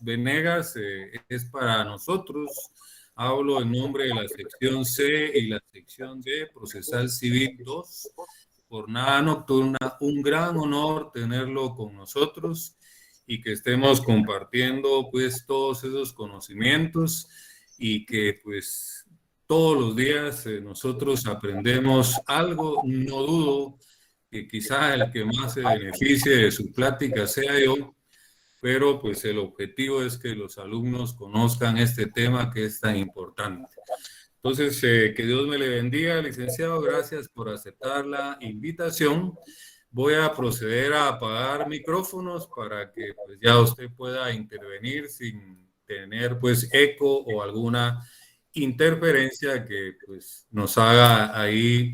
Venegas es para nosotros. Hablo en nombre de la sección C y la sección D, Procesal Civil 2, jornada nocturna. Un gran honor tenerlo con nosotros y que estemos compartiendo pues todos esos conocimientos y que pues todos los días nosotros aprendemos algo. No dudo que quizá el que más se beneficie de su plática sea yo, pero pues el objetivo es que los alumnos conozcan este tema que es tan importante. Entonces, que Dios me le bendiga, licenciado. Gracias por aceptar la invitación. Voy a proceder a apagar micrófonos para que pues, ya usted pueda intervenir sin tener pues eco o alguna interferencia que pues nos haga ahí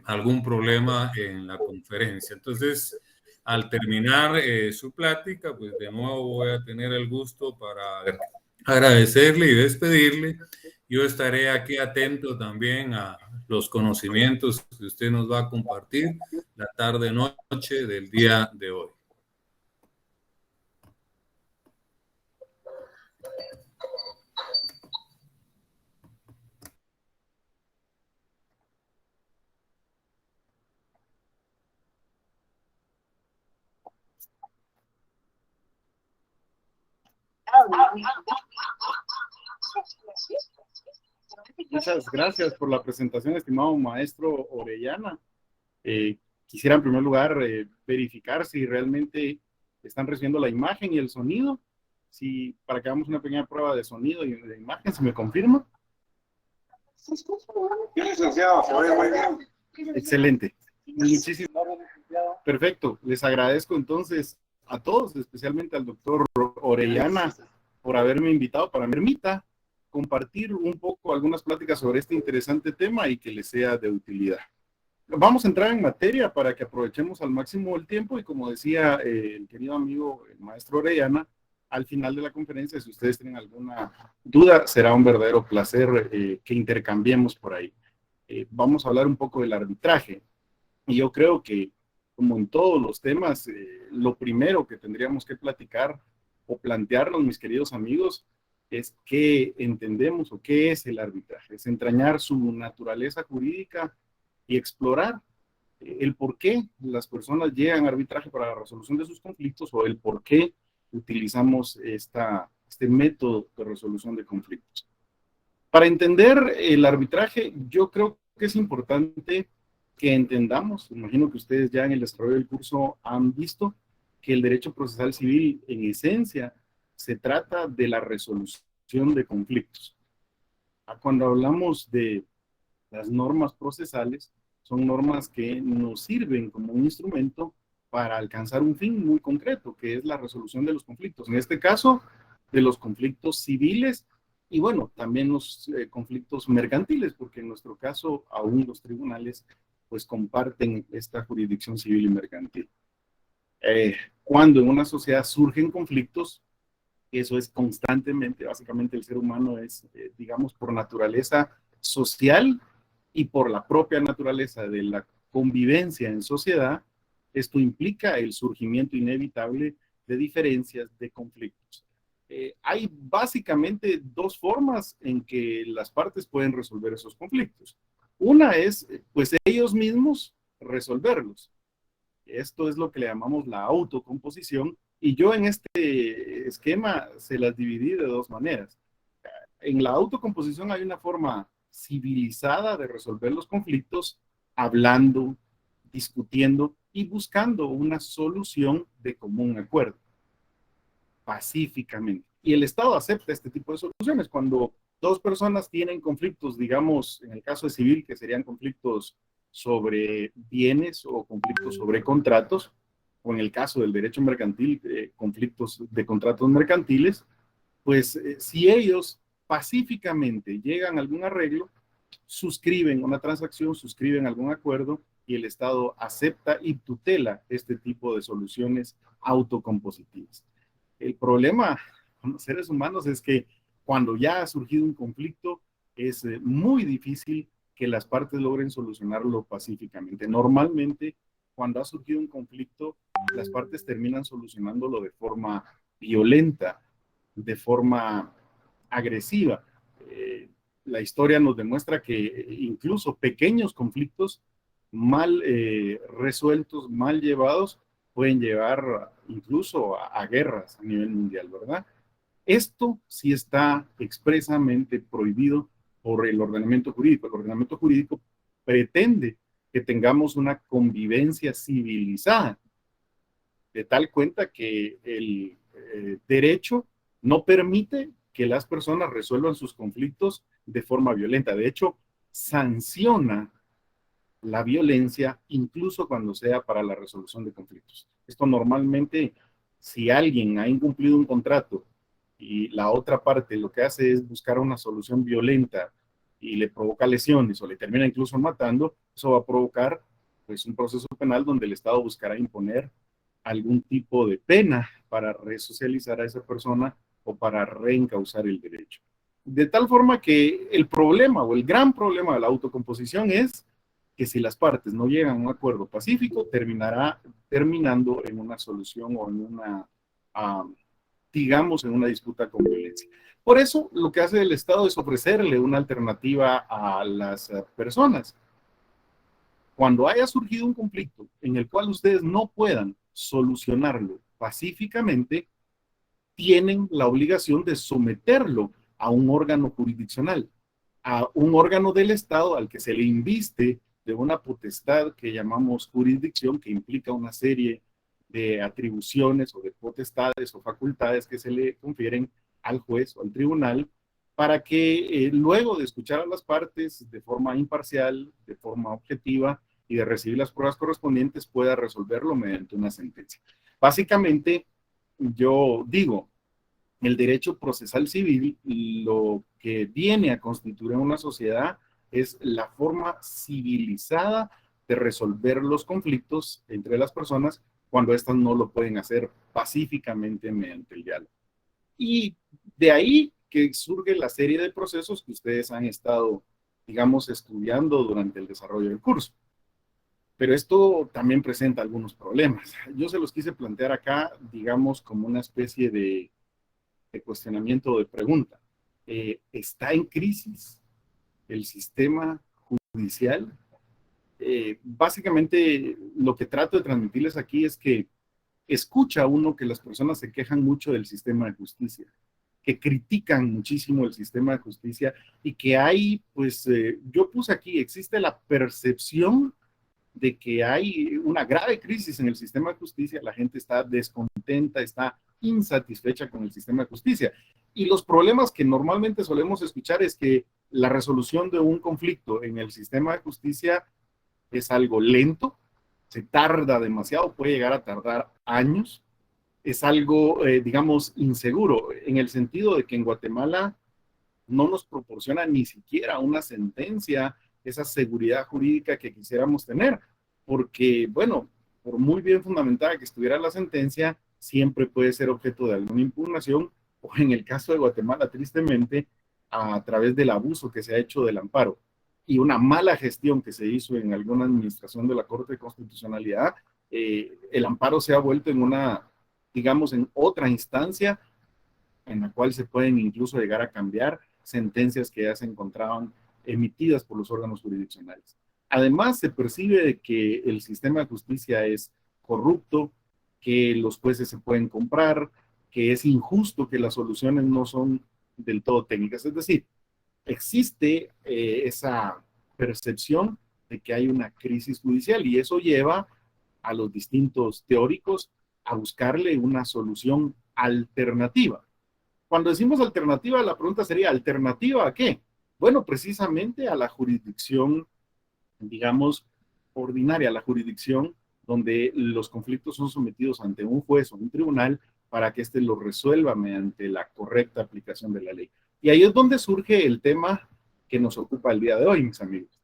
algún problema en la conferencia. Entonces, al terminar su plática, pues de nuevo voy a tener el gusto para agradecerle y despedirle. Yo estaré aquí atento también a los conocimientos que usted nos va a compartir la tarde-noche del día de hoy. Muchas gracias por la presentación, estimado maestro Orellana. Quisiera en primer lugar verificar si realmente están recibiendo la imagen y el sonido. Si, para que hagamos una pequeña prueba de sonido y de imagen, ¿se me confirma? Sí, licenciado, se oye muy bien. Excelente. Muchísimas gracias. Perfecto. Les agradezco entonces a todos, especialmente al doctor Orellana, por haberme invitado para que me permita compartir un poco algunas pláticas sobre este interesante tema y que les sea de utilidad. Vamos a entrar en materia para que aprovechemos al máximo el tiempo y como decía el querido amigo, el maestro Orellana, al final de la conferencia, si ustedes tienen alguna duda, será un verdadero placer que intercambiemos por ahí. Vamos a hablar un poco del arbitraje. Y yo creo que, como en todos los temas, lo primero que tendríamos que platicar o plantearnos, mis queridos amigos, es qué entendemos o qué es el arbitraje. Es entrañar su naturaleza jurídica y explorar el por qué las personas llegan a arbitraje para la resolución de sus conflictos o el por qué utilizamos este método de resolución de conflictos. Para entender el arbitraje, yo creo que es importante que entendamos, imagino que ustedes ya en el desarrollo del curso han visto que el derecho procesal civil en esencia se trata de la resolución de conflictos. Cuando hablamos de las normas procesales, son normas que nos sirven como un instrumento para alcanzar un fin muy concreto, que es la resolución de los conflictos. En este caso, de los conflictos civiles y bueno, también los conflictos mercantiles, porque en nuestro caso aún los tribunales pues comparten esta jurisdicción civil y mercantil. Cuando en una sociedad surgen conflictos, eso es constantemente, básicamente el ser humano es, digamos, por naturaleza social y por la propia naturaleza de la convivencia en sociedad, esto implica el surgimiento inevitable de diferencias, de conflictos. Hay básicamente dos formas en que las partes pueden resolver esos conflictos. Una es, pues, ellos mismos resolverlos. Esto es lo que le llamamos la autocomposición, y yo en este esquema se las dividí de dos maneras. En la autocomposición hay una forma civilizada de resolver los conflictos, hablando, discutiendo y buscando una solución de común acuerdo, pacíficamente. Y el Estado acepta este tipo de soluciones. Cuando dos personas tienen conflictos, digamos, en el caso de civil, que serían conflictos sobre bienes o conflictos sobre contratos, o en el caso del derecho mercantil, conflictos de contratos mercantiles, pues si ellos pacíficamente llegan a algún arreglo, suscriben una transacción, suscriben algún acuerdo y el Estado acepta y tutela este tipo de soluciones autocompositivas. El problema con los seres humanos es que cuando ya ha surgido un conflicto, es muy difícil que las partes logren solucionarlo pacíficamente. Normalmente, cuando ha surgido un conflicto, las partes terminan solucionándolo de forma violenta, de forma agresiva. La historia nos demuestra que incluso pequeños conflictos mal resueltos, mal llevados, pueden llevar incluso a guerras a nivel mundial, ¿verdad? Esto sí está expresamente prohibido por el ordenamiento jurídico. El ordenamiento jurídico pretende que tengamos una convivencia civilizada, de tal cuenta que el derecho no permite que las personas resuelvan sus conflictos de forma violenta. De hecho, sanciona la violencia incluso cuando sea para la resolución de conflictos. Esto normalmente, si alguien ha incumplido un contrato y la otra parte lo que hace es buscar una solución violenta y le provoca lesiones o le termina incluso matando, eso va a provocar pues un proceso penal donde el Estado buscará imponer algún tipo de pena para resocializar a esa persona o para reencauzar el derecho. De tal forma que el problema o el gran problema de la autocomposición es que si las partes no llegan a un acuerdo pacífico, terminará terminando en una solución o en una, digamos, en una disputa con violencia. Por eso, lo que hace el Estado es ofrecerle una alternativa a las personas. Cuando haya surgido un conflicto en el cual ustedes no puedan solucionarlo pacíficamente, tienen la obligación de someterlo a un órgano jurisdiccional, a un órgano del Estado al que se le inviste de una potestad que llamamos jurisdicción, que implica una serie de atribuciones o de potestades o facultades que se le confieren al juez o al tribunal, para que luego de escuchar a las partes de forma imparcial, de forma objetiva y de recibir las pruebas correspondientes, pueda resolverlo mediante una sentencia. Básicamente, yo digo, el derecho procesal civil lo que viene a constituir en una sociedad es la forma civilizada de resolver los conflictos entre las personas cuando éstas no lo pueden hacer pacíficamente mediante el diálogo. Y de ahí que surge la serie de procesos que ustedes han estado, digamos, estudiando durante el desarrollo del curso. Pero esto también presenta algunos problemas. Yo se los quise plantear acá, digamos, como una especie de cuestionamiento o de pregunta. ¿Está en crisis el sistema judicial? Básicamente, lo que trato de transmitirles aquí es que escucha uno que las personas se quejan mucho del sistema de justicia, que critican muchísimo el sistema de justicia y que hay, pues, yo puse aquí, existe la percepción de que hay una grave crisis en el sistema de justicia, la gente está descontenta, está insatisfecha con el sistema de justicia. Y los problemas que normalmente solemos escuchar es que la resolución de un conflicto en el sistema de justicia es algo lento, se tarda demasiado, puede llegar a tardar años, es algo, digamos, inseguro, en el sentido de que en Guatemala no nos proporciona ni siquiera una sentencia, esa seguridad jurídica que quisiéramos tener, porque, bueno, por muy bien fundamentada que estuviera la sentencia, siempre puede ser objeto de alguna impugnación, o en el caso de Guatemala, tristemente, a través del abuso que se ha hecho del amparo y una mala gestión que se hizo en alguna administración de la Corte de Constitucionalidad, el amparo se ha vuelto en una, digamos, en otra instancia en la cual se pueden incluso llegar a cambiar sentencias que ya se encontraban emitidas por los órganos jurisdiccionales. Además, se percibe que el sistema de justicia es corrupto, que los jueces se pueden comprar, que es injusto, que las soluciones no son del todo técnicas. Es decir, existe esa percepción de que hay una crisis judicial y eso lleva a los distintos teóricos a buscarle una solución alternativa. Cuando decimos alternativa, la pregunta sería, ¿alternativa a qué? Bueno, precisamente a la jurisdicción, digamos, ordinaria, a la jurisdicción donde los conflictos son sometidos ante un juez o un tribunal para que éste los resuelva mediante la correcta aplicación de la ley. Y ahí es donde surge el tema que nos ocupa el día de hoy, mis amigos.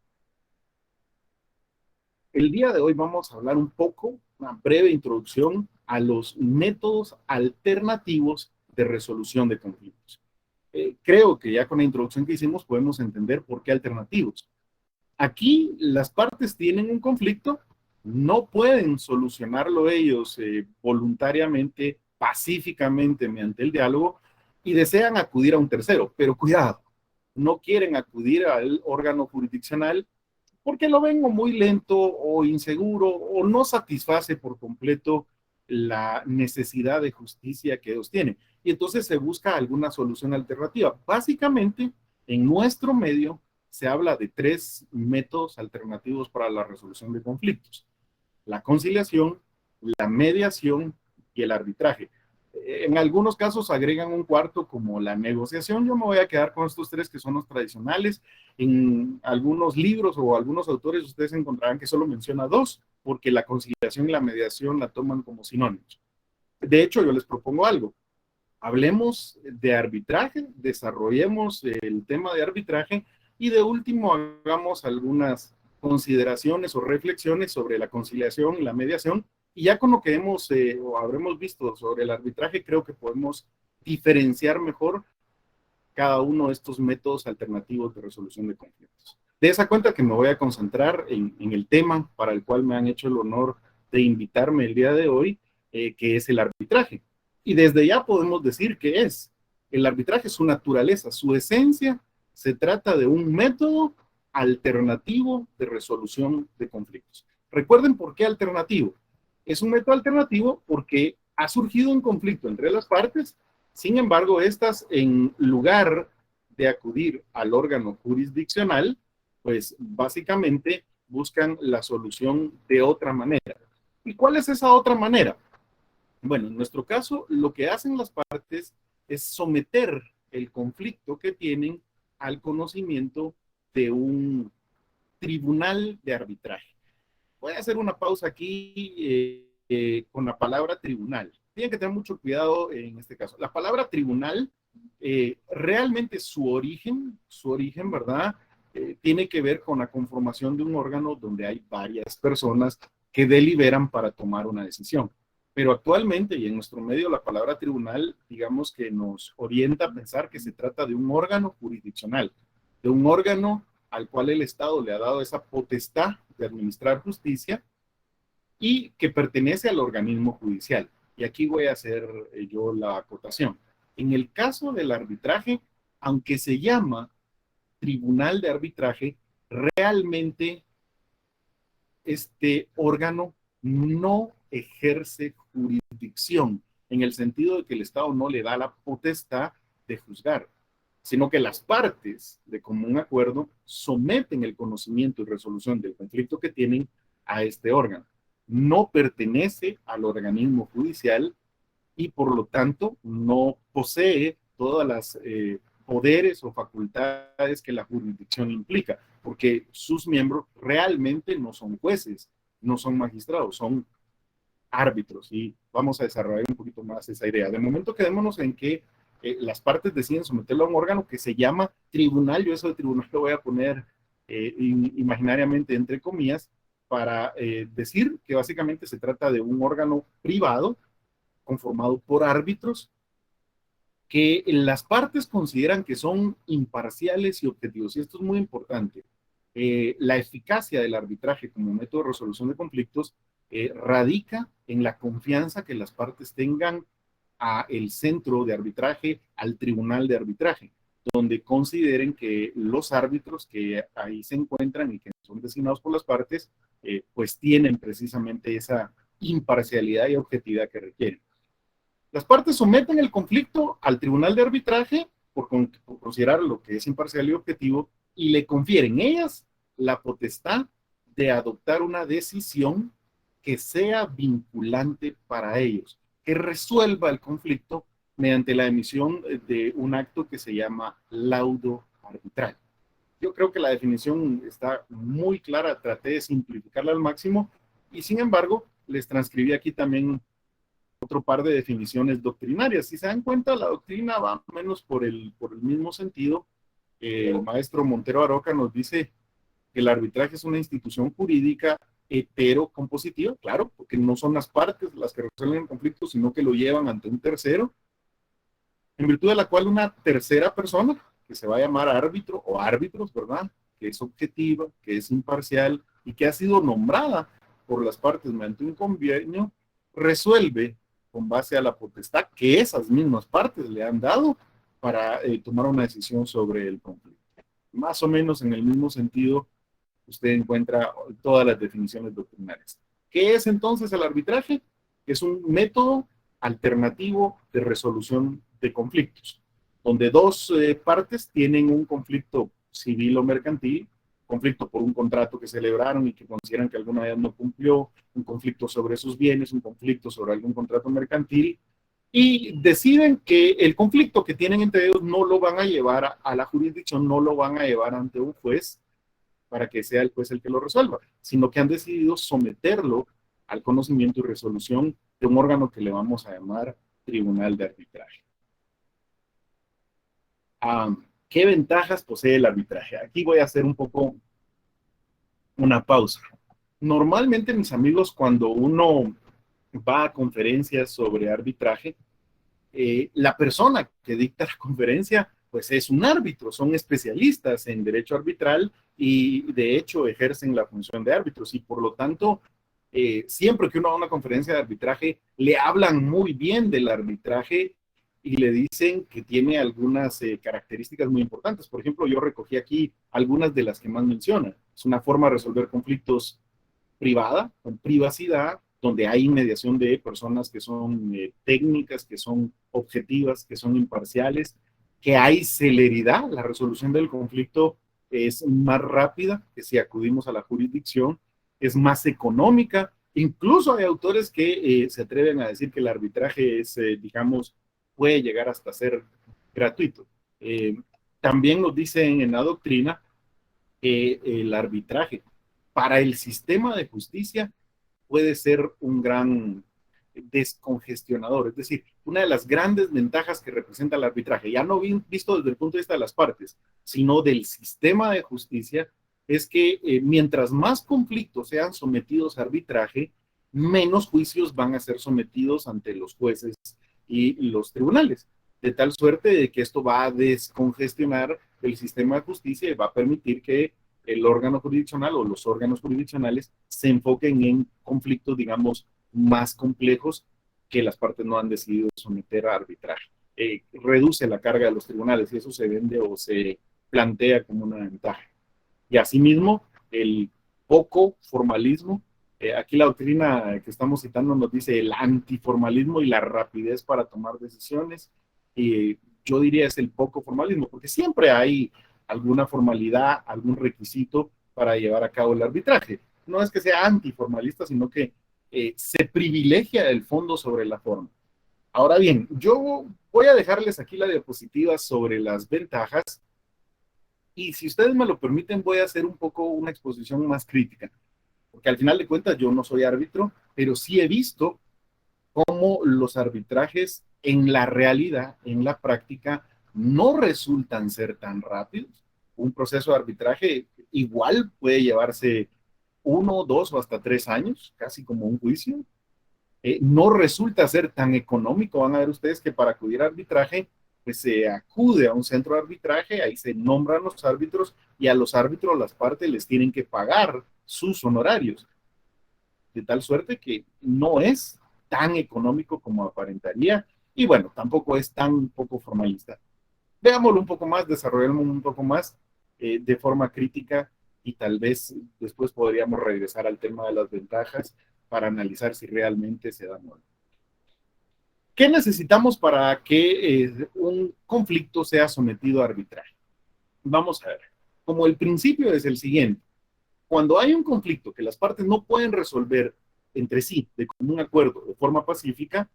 El día de hoy vamos a hablar un poco, una breve introducción a los métodos alternativos de resolución de conflictos. Creo que ya con la introducción que hicimos podemos entender por qué alternativos. Aquí las partes tienen un conflicto, no pueden solucionarlo ellos voluntariamente pacíficamente mediante el diálogo y desean acudir a un tercero, pero cuidado, no quieren acudir al órgano jurisdiccional porque lo ven o muy lento o inseguro o no satisface por completo la necesidad de justicia que ellos tienen. Y entonces se busca alguna solución alternativa. Básicamente, en nuestro medio se habla de 3 métodos alternativos para la resolución de conflictos: la conciliación, la mediación y el arbitraje. En algunos casos agregan un cuarto como la negociación. Yo me voy a quedar con estos 3 que son los tradicionales. En algunos libros o algunos autores ustedes encontrarán que solo menciona 2, porque la conciliación y la mediación la toman como sinónimos. De hecho, yo les propongo algo. Hablemos de arbitraje, desarrollemos el tema de arbitraje y de último hagamos algunas consideraciones o reflexiones sobre la conciliación y la mediación. Y ya con lo que hemos o habremos visto sobre el arbitraje, creo que podemos diferenciar mejor cada uno de estos métodos alternativos de resolución de conflictos. De esa cuenta que me voy a concentrar en el tema para el cual me han hecho el honor de invitarme el día de hoy, que es el arbitraje. Y desde ya podemos decir que es. El arbitraje, su naturaleza, su esencia, se trata de un método alternativo de resolución de conflictos. Recuerden por qué alternativo. Es un método alternativo porque ha surgido un conflicto entre las partes. Sin embargo, estas, en lugar de acudir al órgano jurisdiccional, pues básicamente buscan la solución de otra manera. ¿Y cuál es esa otra manera? Bueno, en nuestro caso, lo que hacen las partes es someter el conflicto que tienen al conocimiento de un tribunal de arbitraje. Voy a hacer una pausa aquí con la palabra tribunal. Tienen que tener mucho cuidado en este caso. La palabra tribunal, realmente su origen, ¿verdad? Tiene que ver con la conformación de un órgano donde hay varias personas que deliberan para tomar una decisión. Pero actualmente, y en nuestro medio, la palabra tribunal, digamos que nos orienta a pensar que se trata de un órgano jurisdiccional, de un órgano al cual el Estado le ha dado esa potestad de administrar justicia y que pertenece al organismo judicial. Y aquí voy a hacer yo la acotación. En el caso del arbitraje, aunque se llama tribunal de arbitraje, realmente este órgano no ejerce jurisdicción, en el sentido de que el Estado no le da la potestad de juzgar, sino que las partes de común acuerdo someten el conocimiento y resolución del conflicto que tienen a este órgano. No pertenece al organismo judicial y por lo tanto no posee todas las poderes o facultades que la jurisdicción implica, porque sus miembros realmente no son jueces, no son magistrados, son árbitros, y vamos a desarrollar un poquito más esa idea. De momento quedémonos en que las partes deciden someterlo a un órgano que se llama tribunal. Yo eso de tribunal lo voy a poner imaginariamente entre comillas para decir que básicamente se trata de un órgano privado conformado por árbitros que las partes consideran que son imparciales y objetivos. Y esto es muy importante. La eficacia del arbitraje como método de resolución de conflictos radica en la confianza que las partes tengan a el centro de arbitraje, al tribunal de arbitraje, donde consideren que los árbitros que ahí se encuentran y que son designados por las partes, pues tienen precisamente esa imparcialidad y objetividad que requieren. Las partes someten el conflicto al tribunal de arbitraje por considerar lo que es imparcial y objetivo y le confieren ellas la potestad de adoptar una decisión que sea vinculante para ellos, que resuelva el conflicto mediante la emisión de un acto que se llama laudo arbitral. Yo creo que la definición está muy clara, traté de simplificarla al máximo y sin embargo les transcribí aquí también otro par de definiciones doctrinarias. Si se dan cuenta, la doctrina va más o menos por el mismo sentido. El maestro Montero Aroca nos dice que el arbitraje es una institución jurídica heterocompositiva, claro, porque no son las partes las que resuelven el conflicto, sino que lo llevan ante un tercero, en virtud de la cual una tercera persona, que se va a llamar árbitro o árbitros, ¿verdad?, que es objetiva, que es imparcial y que ha sido nombrada por las partes mediante un convenio, resuelve con base a la potestad que esas mismas partes le han dado para tomar una decisión sobre el conflicto. Más o menos en el mismo sentido, usted encuentra todas las definiciones doctrinales. ¿Qué es entonces el arbitraje? Es un método alternativo de resolución de conflictos, donde dos partes tienen un conflicto civil o mercantil, conflicto por un contrato que celebraron y que consideran que alguna vez no cumplió, un conflicto sobre sus bienes, un conflicto sobre algún contrato mercantil, y deciden que el conflicto que tienen entre ellos no lo van a llevar a la jurisdicción, no lo van a llevar ante un juez para que sea el juez el que lo resuelva, sino que han decidido someterlo al conocimiento y resolución de un órgano que le vamos a llamar Tribunal de Arbitraje. ¿Qué ventajas posee el arbitraje? Aquí voy a hacer un poco una pausa. Normalmente, mis amigos, cuando uno va a conferencias sobre arbitraje, la persona que dicta la conferencia, pues es un árbitro, son especialistas en derecho arbitral y de hecho ejercen la función de árbitros y por lo tanto, siempre que uno va a una conferencia de arbitraje, le hablan muy bien del arbitraje y le dicen que tiene algunas características muy importantes. Por ejemplo, yo recogí aquí algunas de las que más menciona. Es una forma de resolver conflictos privada, con privacidad, donde hay mediación de personas que son técnicas, que son objetivas, que son imparciales, que hay celeridad, la resolución del conflicto es más rápida que si acudimos a la jurisdicción, es más económica, incluso hay autores que se atreven a decir que el arbitraje es, digamos, puede llegar hasta ser gratuito. También nos dicen en la doctrina que el arbitraje para el sistema de justicia puede ser un gran descongestionador. Es decir, una de las grandes ventajas que representa el arbitraje, ya no visto desde el punto de vista de las partes, sino del sistema de justicia, es que mientras más conflictos sean sometidos a arbitraje, menos juicios van a ser sometidos ante los jueces y los tribunales. De tal suerte de que esto va a descongestionar el sistema de justicia y va a permitir que el órgano jurisdiccional o los órganos jurisdiccionales se enfoquen en conflictos, digamos, más complejos que las partes no han decidido someter a arbitraje. Reduce la carga de los tribunales y eso se vende o se plantea como una ventaja. Y asimismo, el poco formalismo, aquí la doctrina que estamos citando nos dice el antiformalismo y la rapidez para tomar decisiones, y yo diría es el poco formalismo, porque siempre hay alguna formalidad, algún requisito para llevar a cabo el arbitraje. No es que sea antiformalista, sino que se privilegia el fondo sobre la forma. Ahora bien, yo voy a dejarles aquí la diapositiva sobre las ventajas y si ustedes me lo permiten voy a hacer un poco una exposición más crítica, porque al final de cuentas yo no soy árbitro, pero sí he visto cómo los arbitrajes en la realidad, en la práctica, no resultan ser tan rápidos. Un proceso de arbitraje igual puede llevarse 1, 2 o hasta 3 años, casi como un juicio. No resulta ser tan económico. Van a ver ustedes que para acudir a arbitraje, pues se acude a un centro de arbitraje, ahí se nombran los árbitros y a los árbitros las partes les tienen que pagar sus honorarios. De tal suerte que no es tan económico como aparentaría y bueno, tampoco es tan poco formalista. Veámoslo un poco más, desarrollémoslo un poco más de forma crítica y tal vez después podríamos regresar al tema de las ventajas para analizar si realmente se dan o no. ¿Qué necesitamos para que un conflicto sea sometido a arbitraje? Vamos a ver. Como el principio es el siguiente. Cuando hay un conflicto que las partes no pueden resolver entre sí de común acuerdo de forma pacífica,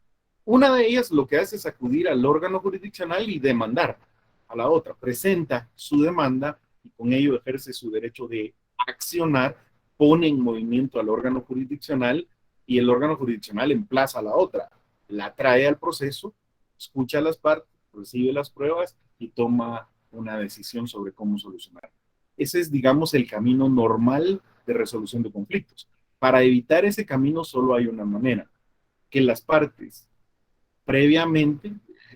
una de ellas lo que hace es acudir al órgano jurisdiccional y demandar a la otra. Presenta su demanda y con ello ejerce su derecho de accionar, pone en movimiento al órgano jurisdiccional y el órgano jurisdiccional emplaza a la otra, la trae al proceso, escucha a las partes, recibe las pruebas y toma una decisión sobre cómo solucionar. Ese es, digamos, el camino normal de resolución de conflictos. Para evitar ese camino solo hay una manera, que las partes previamente,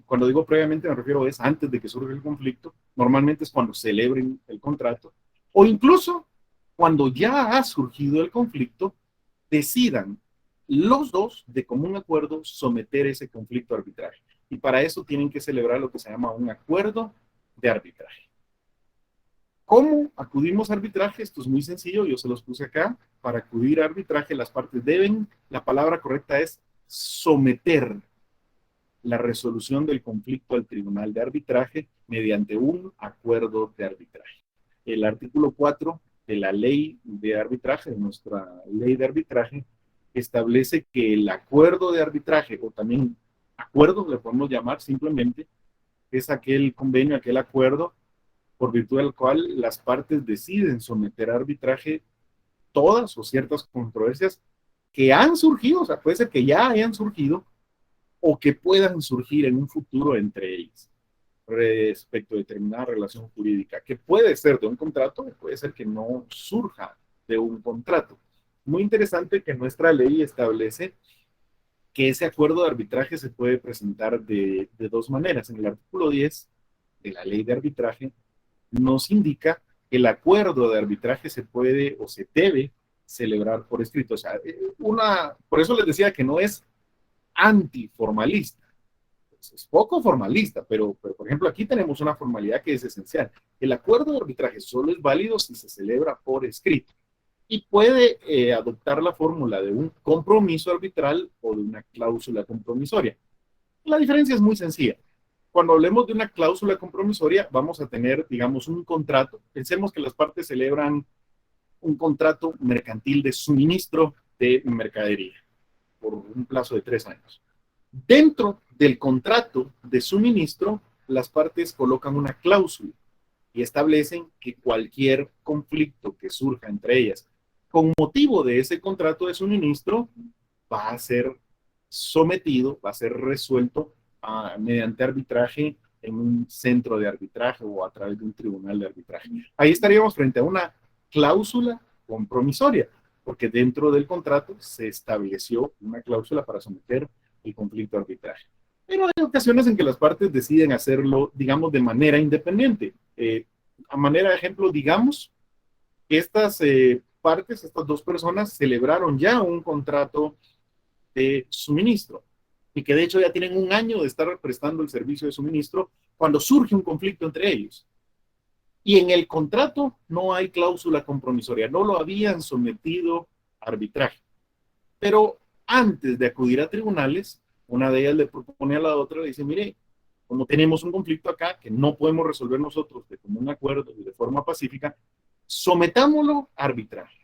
cuando digo previamente me refiero es antes de que surja el conflicto, normalmente es cuando celebren el contrato, o incluso cuando ya ha surgido el conflicto, decidan los dos, de común acuerdo, someter ese conflicto a arbitraje. Y para eso tienen que celebrar lo que se llama un acuerdo de arbitraje. ¿Cómo acudimos a arbitraje? Esto es muy sencillo, yo se los puse acá. Para acudir a arbitraje, las partes deben, la palabra correcta es someter la resolución del conflicto al tribunal de arbitraje mediante un acuerdo de arbitraje. El artículo 4 de la ley de arbitraje, de nuestra ley de arbitraje, establece que el acuerdo de arbitraje, o también acuerdo, le podemos llamar simplemente, es aquel convenio, aquel acuerdo por virtud del cual las partes deciden someter a arbitraje todas o ciertas controversias que han surgido, o sea, puede ser que ya hayan surgido o que puedan surgir en un futuro entre ellas respecto a determinada relación jurídica, que puede ser de un contrato o puede ser que no surja de un contrato. Muy interesante que nuestra ley establece que ese acuerdo de arbitraje se puede presentar de dos maneras. En el artículo 10 de la ley de arbitraje nos indica que el acuerdo de arbitraje se puede o se debe celebrar por escrito. O sea, por eso les decía que no es antiformalista. Es poco formalista, pero por ejemplo aquí tenemos una formalidad que es esencial. El acuerdo de arbitraje solo es válido si se celebra por escrito y puede adoptar la fórmula de un compromiso arbitral o de una cláusula compromisoria. La diferencia es muy sencilla. Cuando hablemos de una cláusula compromisoria, vamos a tener, digamos, un contrato. Pensemos que las partes celebran un contrato mercantil de suministro de mercadería por un plazo de 3 años. Dentro del contrato de suministro, las partes colocan una cláusula y establecen que cualquier conflicto que surja entre ellas con motivo de ese contrato de suministro va a ser sometido, va a ser resuelto mediante arbitraje en un centro de arbitraje o a través de un tribunal de arbitraje. Ahí estaríamos frente a una cláusula compromisoria, porque dentro del contrato se estableció una cláusula para someter el conflicto a arbitraje. Pero hay ocasiones en que las partes deciden hacerlo, digamos, de manera independiente. A manera de ejemplo, digamos que estas partes, estas dos personas, celebraron ya un contrato de suministro y que de hecho ya tienen un año de estar prestando el servicio de suministro cuando surge un conflicto entre ellos. Y en el contrato no hay cláusula compromisoria, no lo habían sometido a arbitraje. Pero antes de acudir a tribunales, una de ellas le propone a la otra, le dice, mire, como tenemos un conflicto acá que no podemos resolver nosotros de común acuerdo y de forma pacífica, sometámoslo a arbitraje.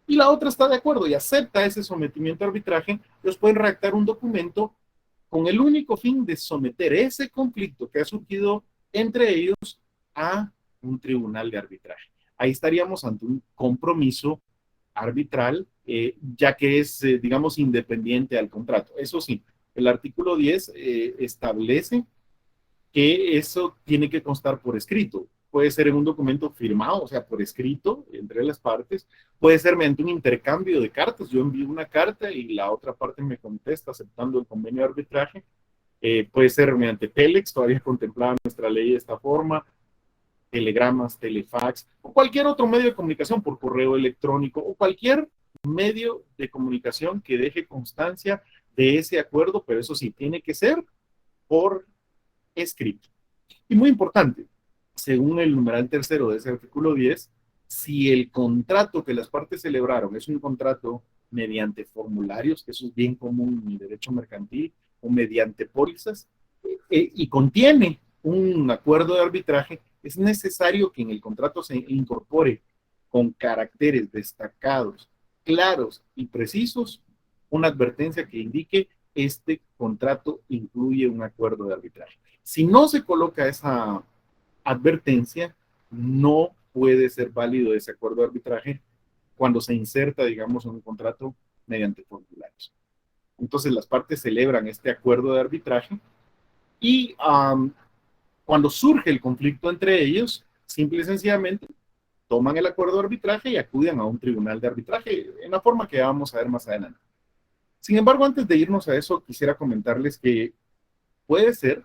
Y la otra está de acuerdo y acepta ese sometimiento a arbitraje, ellos pueden redactar un documento con el único fin de someter ese conflicto que ha surgido entre ellos a un tribunal de arbitraje. Ahí estaríamos ante un compromiso arbitral, ya que es, digamos, independiente al contrato. Eso sí, el artículo 10 establece que eso tiene que constar por escrito. Puede ser en un documento firmado, o sea, por escrito entre las partes. Puede ser mediante un intercambio de cartas. Yo envío una carta y la otra parte me contesta aceptando el convenio de arbitraje. Puede ser mediante telex, todavía contemplada nuestra ley de esta forma, telegramas, telefax, o cualquier otro medio de comunicación por correo electrónico, o cualquier medio de comunicación que deje constancia de ese acuerdo, pero eso sí, tiene que ser por escrito. Y muy importante, según el numeral tercero de ese artículo 10, si el contrato que las partes celebraron es un contrato mediante formularios, que eso es bien común en el derecho mercantil, o mediante pólizas, y contiene un acuerdo de arbitraje, es necesario que en el contrato se incorpore con caracteres destacados, claros y precisos una advertencia que indique este contrato incluye un acuerdo de arbitraje. Si no se coloca esa advertencia, no puede ser válido ese acuerdo de arbitraje cuando se inserta, digamos, en un contrato mediante formularios. Entonces las partes celebran este acuerdo de arbitraje y cuando surge el conflicto entre ellos, simple y sencillamente toman el acuerdo de arbitraje y acuden a un tribunal de arbitraje en la forma que vamos a ver más adelante. Sin embargo, antes de irnos a eso, quisiera comentarles que puede ser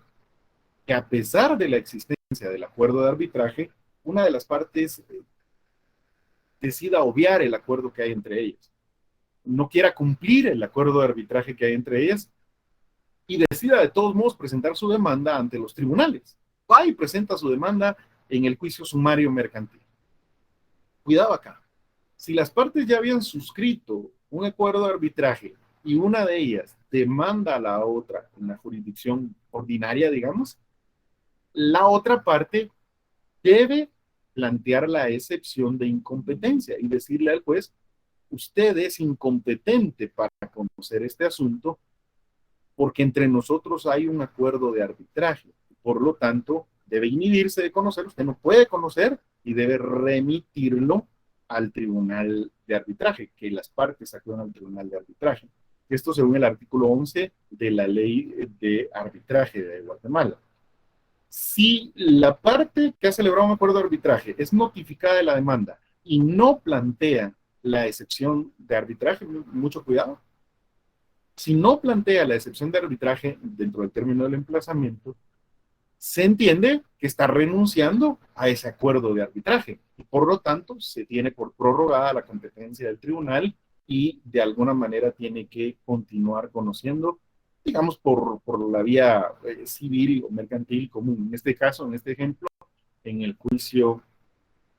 que a pesar de la existencia del acuerdo de arbitraje, una de las partes decida obviar el acuerdo que hay entre ellas. no quiera cumplir el acuerdo de arbitraje que hay entre ellas y decida de todos modos presentar su demanda ante los tribunales. Va y presenta su demanda en el juicio sumario mercantil. Cuidado acá. Si las partes ya habían suscrito un acuerdo de arbitraje y una de ellas demanda a la otra en la jurisdicción ordinaria, digamos, la otra parte debe plantear la excepción de incompetencia y decirle al juez, usted es incompetente para conocer este asunto porque entre nosotros hay un acuerdo de arbitraje. Por lo tanto, debe inhibirse de conocer, usted no puede conocer y debe remitirlo al tribunal de arbitraje, que las partes acuden al tribunal de arbitraje. Esto según el artículo 11 de la ley de arbitraje de Guatemala. Si la parte que ha celebrado un acuerdo de arbitraje es notificada de la demanda y no plantea la excepción de arbitraje, mucho cuidado. Si no plantea la excepción de arbitraje dentro del término del emplazamiento, se entiende que está renunciando a ese acuerdo de arbitraje y por lo tanto se tiene por prorrogada la competencia del tribunal y de alguna manera tiene que continuar conociendo, digamos, por la vía civil o mercantil común. En este caso, en este ejemplo, en el juicio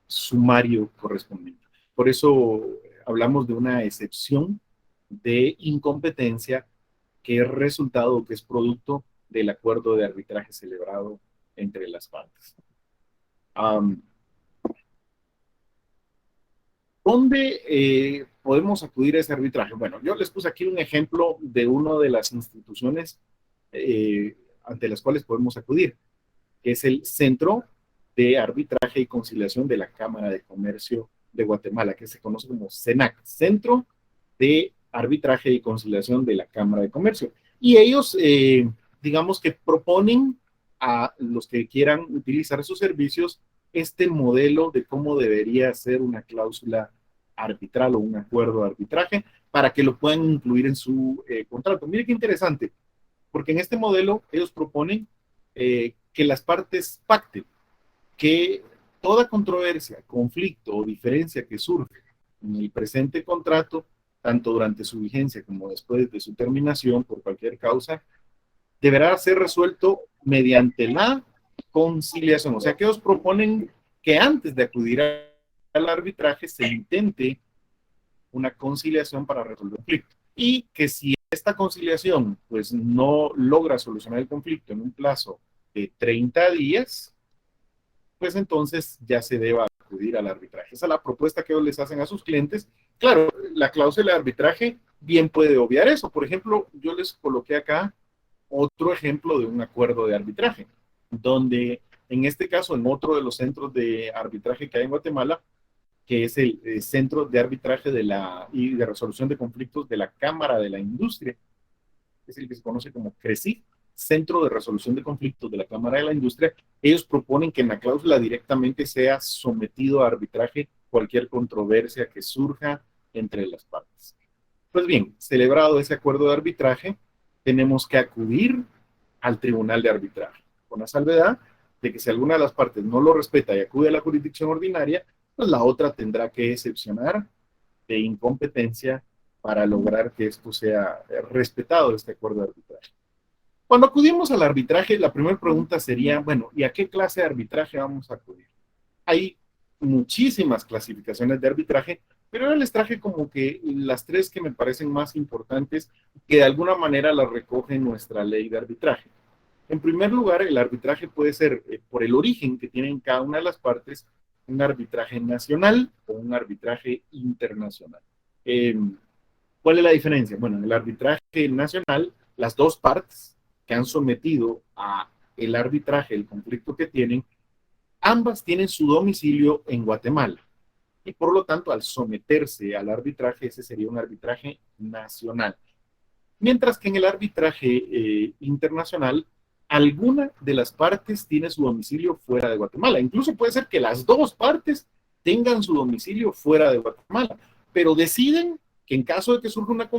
sumario correspondiente. Por eso hablamos de una excepción de incompetencia que es resultado, que es producto del acuerdo de arbitraje celebrado entre las partes. ¿Dónde podemos acudir a ese arbitraje? Bueno, yo les puse aquí un ejemplo de una de las instituciones ante las cuales podemos acudir, que es el Centro de Arbitraje y Conciliación de la Cámara de Comercio de Guatemala, que se conoce como CENAC, Centro de Arbitraje y Conciliación de la Cámara de Comercio. Y ellos, digamos que proponen a los que quieran utilizar sus servicios este modelo de cómo debería ser una cláusula arbitral o un acuerdo de arbitraje para que lo puedan incluir en su contrato. Mire qué interesante, porque en este modelo ellos proponen que las partes pacten que toda controversia, conflicto o diferencia que surge en el presente contrato, tanto durante su vigencia como después de su terminación por cualquier causa, deberá ser resuelto mediante la conciliación. O sea que ellos proponen que antes de acudir al arbitraje se intente una conciliación para resolver el conflicto. Y que si esta conciliación pues no logra solucionar el conflicto en un plazo de 30 días, pues entonces ya se deba acudir al arbitraje. Esa es la propuesta que ellos les hacen a sus clientes. Claro, la cláusula de arbitraje bien puede obviar eso. Por ejemplo, yo les coloqué acá otro ejemplo de un acuerdo de arbitraje, donde en este caso, en otro de los centros de arbitraje que hay en Guatemala, que es el Centro de Arbitraje y de Resolución de Conflictos de la Cámara de la Industria, es el que se conoce como CRECIC, Centro de Resolución de Conflictos de la Cámara de la Industria. Ellos proponen que en la cláusula directamente sea sometido a arbitraje cualquier controversia que surja entre las partes. Pues bien, celebrado ese acuerdo de arbitraje, tenemos que acudir al tribunal de arbitraje, con la salvedad de que si alguna de las partes no lo respeta y acude a la jurisdicción ordinaria, pues la otra tendrá que excepcionar de incompetencia para lograr que esto sea respetado, este acuerdo de arbitraje. Cuando acudimos al arbitraje, la primera pregunta sería, bueno, ¿y a qué clase de arbitraje vamos a acudir? Hay muchísimas clasificaciones de arbitraje, pero yo les traje como que las tres que me parecen más importantes, que de alguna manera las recoge nuestra ley de arbitraje. En primer lugar, el arbitraje puede ser, por el origen que tienen cada una de las partes, un arbitraje nacional o un arbitraje internacional. ¿Cuál es la diferencia? Bueno, en el arbitraje nacional, las dos partes que han sometido a el arbitraje, el conflicto que tienen, ambas tienen su domicilio en Guatemala. Y por lo tanto, al someterse al arbitraje, ese sería un arbitraje nacional. Mientras que en el arbitraje internacional, alguna de las partes tiene su domicilio fuera de Guatemala. Incluso puede ser que las dos partes tengan su domicilio fuera de Guatemala, pero deciden que en caso de que surja una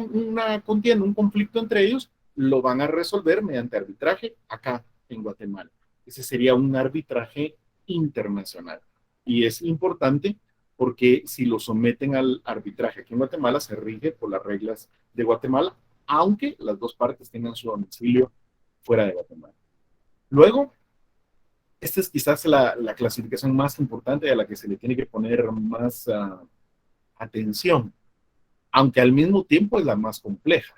contienda, un conflicto entre ellos, lo van a resolver mediante arbitraje acá en Guatemala. Ese sería un arbitraje internacional. Y es importante porque si lo someten al arbitraje aquí en Guatemala, se rige por las reglas de Guatemala, aunque las dos partes tengan su domicilio fuera de Guatemala. Luego, esta es quizás la clasificación más importante a la que se le tiene que poner más atención, aunque al mismo tiempo es la más compleja,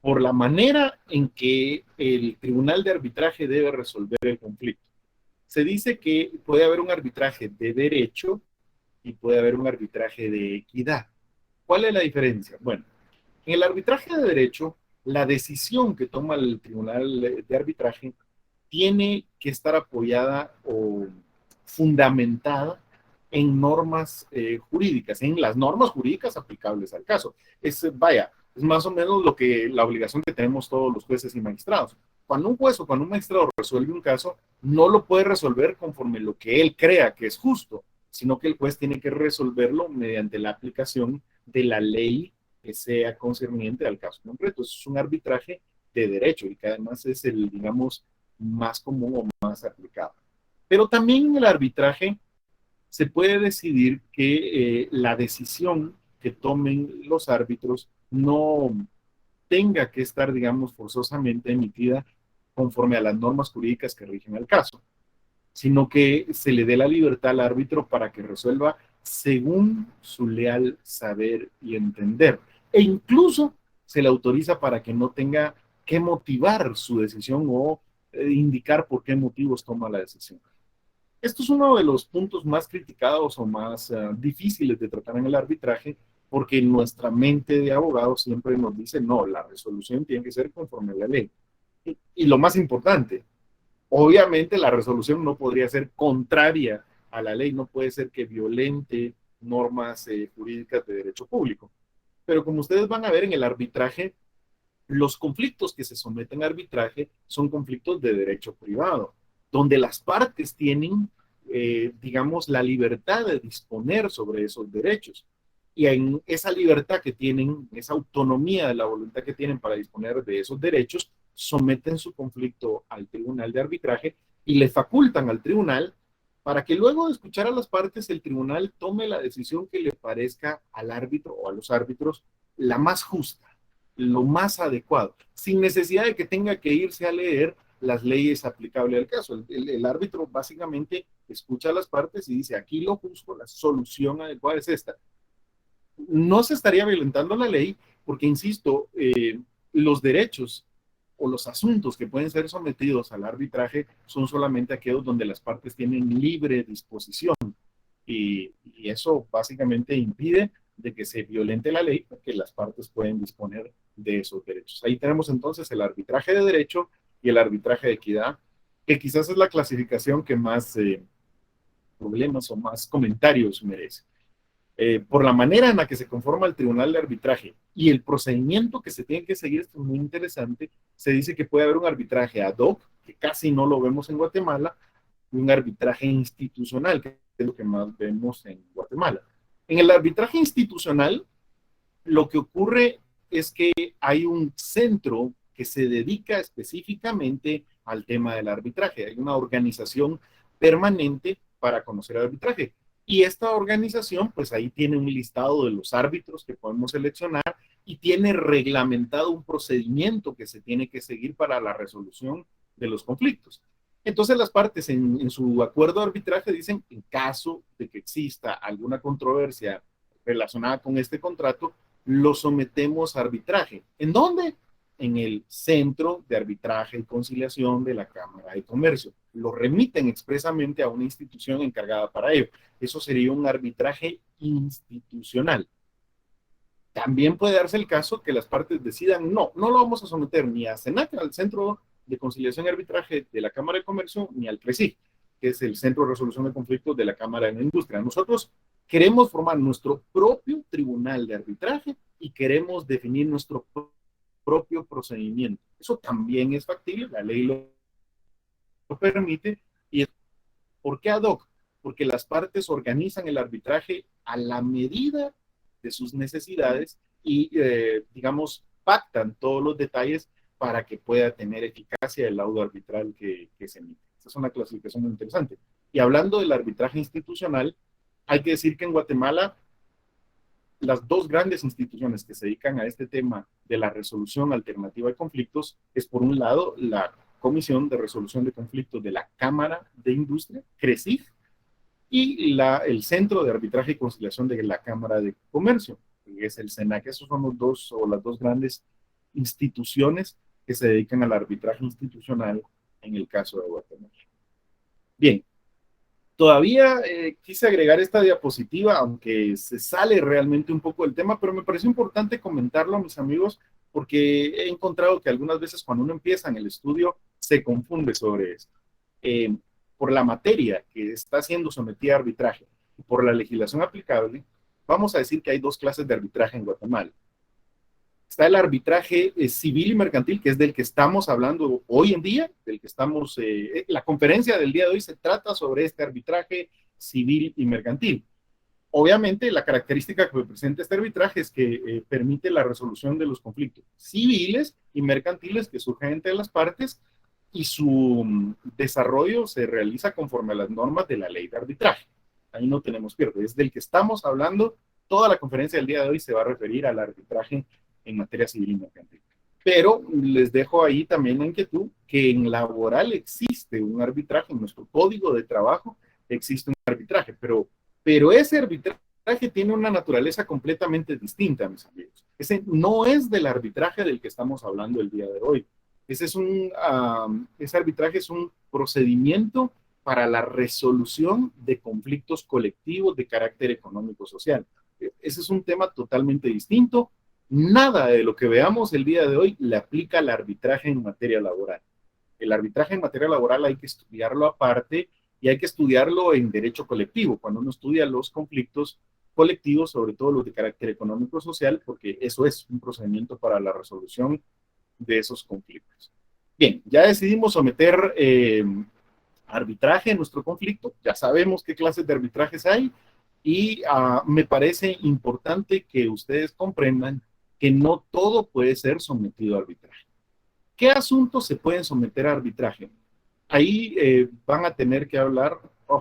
por la manera en que el tribunal de arbitraje debe resolver el conflicto. Se dice que puede haber un arbitraje de derecho y puede haber un arbitraje de equidad. ¿Cuál es la diferencia? Bueno, en el arbitraje de derecho, la decisión que toma el tribunal de arbitraje tiene que estar apoyada o fundamentada en normas jurídicas, en las normas jurídicas aplicables al caso. Vaya, es más o menos la obligación que tenemos todos los jueces y magistrados. Cuando un juez o cuando un magistrado resuelve un caso, no lo puede resolver conforme lo que él crea que es justo, sino que el juez tiene que resolverlo mediante la aplicación de la ley que sea concerniente al caso concreto. Eso es un arbitraje de derecho y que además es el, digamos, más común o más aplicado. Pero también en el arbitraje se puede decidir que la decisión que tomen los árbitros no tenga que estar, digamos, forzosamente emitida conforme a las normas jurídicas que rigen el caso, sino que se le dé la libertad al árbitro para que resuelva según su leal saber y entender. E incluso se le autoriza para que no tenga que motivar su decisión o indicar por qué motivos toma la decisión. Esto es uno de los puntos más criticados o más difíciles de tratar en el arbitraje, porque nuestra mente de abogado siempre nos dice, no, la resolución tiene que ser conforme a la ley. Y lo más importante, obviamente la resolución no podría ser contraria a la ley, no puede ser que violente normas jurídicas de derecho público. Pero como ustedes van a ver en el arbitraje, los conflictos que se someten a arbitraje son conflictos de derecho privado, donde las partes tienen, digamos, la libertad de disponer sobre esos derechos. Y en esa libertad que tienen, esa autonomía de la voluntad que tienen para disponer de esos derechos, someten su conflicto al tribunal de arbitraje y le facultan al tribunal para que luego de escuchar a las partes, el tribunal tome la decisión que le parezca al árbitro o a los árbitros la más justa, lo más adecuado, sin necesidad de que tenga que irse a leer las leyes aplicables al caso. El árbitro básicamente escucha a las partes y dice, aquí lo justo, la solución adecuada es esta. No se estaría violentando la ley porque, insisto, los derechos o los asuntos que pueden ser sometidos al arbitraje son solamente aquellos donde las partes tienen libre disposición y eso básicamente impide de que se violente la ley porque las partes pueden disponer de esos derechos. Ahí tenemos entonces el arbitraje de derecho y el arbitraje de equidad, que quizás es la clasificación que más problemas o más comentarios merece. Por la manera en la que se conforma el tribunal de arbitraje y el procedimiento que se tiene que seguir, esto es muy interesante, se dice que puede haber un arbitraje ad hoc, que casi no lo vemos en Guatemala, y un arbitraje institucional, que es lo que más vemos en Guatemala. En el arbitraje institucional, lo que ocurre es que hay un centro que se dedica específicamente al tema del arbitraje. Hay una organización permanente para conocer el arbitraje. Y esta organización, pues ahí tiene un listado de los árbitros que podemos seleccionar y tiene reglamentado un procedimiento que se tiene que seguir para la resolución de los conflictos. Entonces las partes en su acuerdo de arbitraje dicen, en caso de que exista alguna controversia relacionada con este contrato, lo sometemos a arbitraje. ¿En dónde? En el Centro de Arbitraje y Conciliación de la Cámara de Comercio. Lo remiten expresamente a una institución encargada para ello. Eso sería un arbitraje institucional. También puede darse el caso que las partes decidan, no lo vamos a someter ni a CENAC, al Centro de Conciliación y Arbitraje de la Cámara de Comercio, ni al CRECIG, que es el Centro de Resolución de Conflictos de la Cámara de la Industria. Nosotros queremos formar nuestro propio tribunal de arbitraje y queremos definir nuestro propio procedimiento. Eso también es factible, la ley lo permite. ¿Y por qué ad hoc? Porque las partes organizan el arbitraje a la medida de sus necesidades y, digamos, pactan todos los detalles para que pueda tener eficacia el laudo arbitral que se emite. Esa es una clasificación muy interesante. Y hablando del arbitraje institucional, Hay que decir que en Guatemala las dos grandes instituciones que se dedican a este tema de la resolución alternativa de conflictos es, por un lado, la Comisión de Resolución de Conflictos de la Cámara de Industria, CRECIF, y el Centro de Arbitraje y Conciliación de la Cámara de Comercio, que es el SENAC. Esos son las dos grandes instituciones que se dedican al arbitraje institucional en el caso de Guatemala. Bien, todavía quise agregar esta diapositiva, aunque se sale realmente un poco del tema, pero me pareció importante comentarlo, mis amigos, porque he encontrado que algunas veces cuando uno empieza en el estudio se confunde sobre esto. Por la materia que está siendo sometida a arbitraje y por la legislación aplicable, vamos a decir que hay dos clases de arbitraje en Guatemala. Está el arbitraje civil y mercantil, que es del que estamos hablando hoy en día, del que estamos, la conferencia del día de hoy se trata sobre este arbitraje civil y mercantil. Obviamente, la característica que presenta este arbitraje es que permite la resolución de los conflictos civiles y mercantiles que surgen entre las partes, y su desarrollo se realiza conforme a las normas de la ley de arbitraje. Ahí no tenemos pierde, es del que estamos hablando. Toda la conferencia del día de hoy se va a referir al arbitraje en materia civil y mercantil. Pero les dejo ahí también la inquietud que en laboral existe un arbitraje, en nuestro código de trabajo existe un arbitraje, pero ese arbitraje tiene una naturaleza completamente distinta, mis amigos. Ese no es del arbitraje del que estamos hablando el día de hoy. Ese arbitraje es un procedimiento para la resolución de conflictos colectivos de carácter económico-social. Ese es un tema totalmente distinto. Nada de lo que veamos el día de hoy le aplica al arbitraje en materia laboral. El arbitraje en materia laboral hay que estudiarlo aparte y hay que estudiarlo en derecho colectivo, cuando uno estudia los conflictos colectivos, sobre todo los de carácter económico-social, porque eso es un procedimiento para la resolución de esos conflictos. Bien, ya decidimos someter arbitraje en nuestro conflicto, ya sabemos qué clases de arbitrajes hay, y me parece importante que ustedes comprendan que no todo puede ser sometido a arbitraje. ¿Qué asuntos se pueden someter a arbitraje? Ahí van a tener que hablar,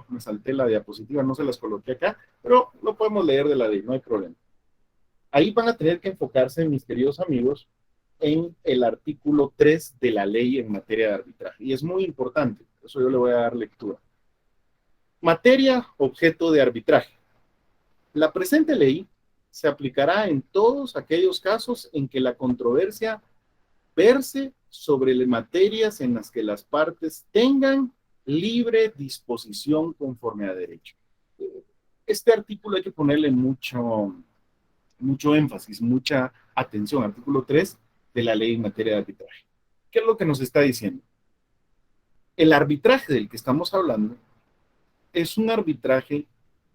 me salté la diapositiva, no se las coloqué acá, pero lo podemos leer de la ley, no hay problema. Ahí van a tener que enfocarse, mis queridos amigos, en el artículo 3 de la ley en materia de arbitraje. Y es muy importante, por eso yo le voy a dar lectura. Materia objeto de arbitraje. La presente ley se aplicará en todos aquellos casos en que la controversia verse sobre las materias en las que las partes tengan libre disposición conforme a derecho. Este artículo hay que ponerle mucho énfasis, mucha atención. Artículo 3 de la ley en materia de arbitraje. ¿Qué es lo que nos está diciendo? El arbitraje del que estamos hablando es un arbitraje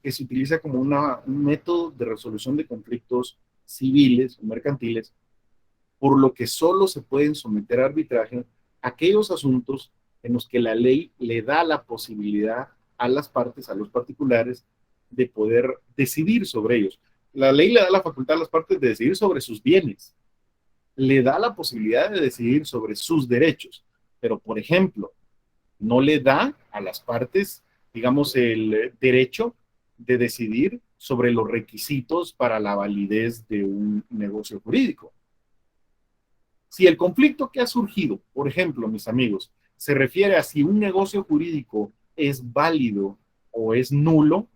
que se utiliza como un método de resolución de conflictos civiles o mercantiles, por lo que solo se pueden someter a arbitraje aquellos asuntos en los que la ley le da la posibilidad a las partes, a los particulares, de poder decidir sobre ellos. La ley le da la facultad a las partes de decidir sobre sus bienes, le da la posibilidad de decidir sobre sus derechos, pero, por ejemplo, no le da a las partes, digamos, el derecho de decidir sobre los requisitos para la validez de un negocio jurídico. Si el conflicto que ha surgido, por ejemplo, mis amigos, se refiere a si un negocio jurídico es válido o es nulo,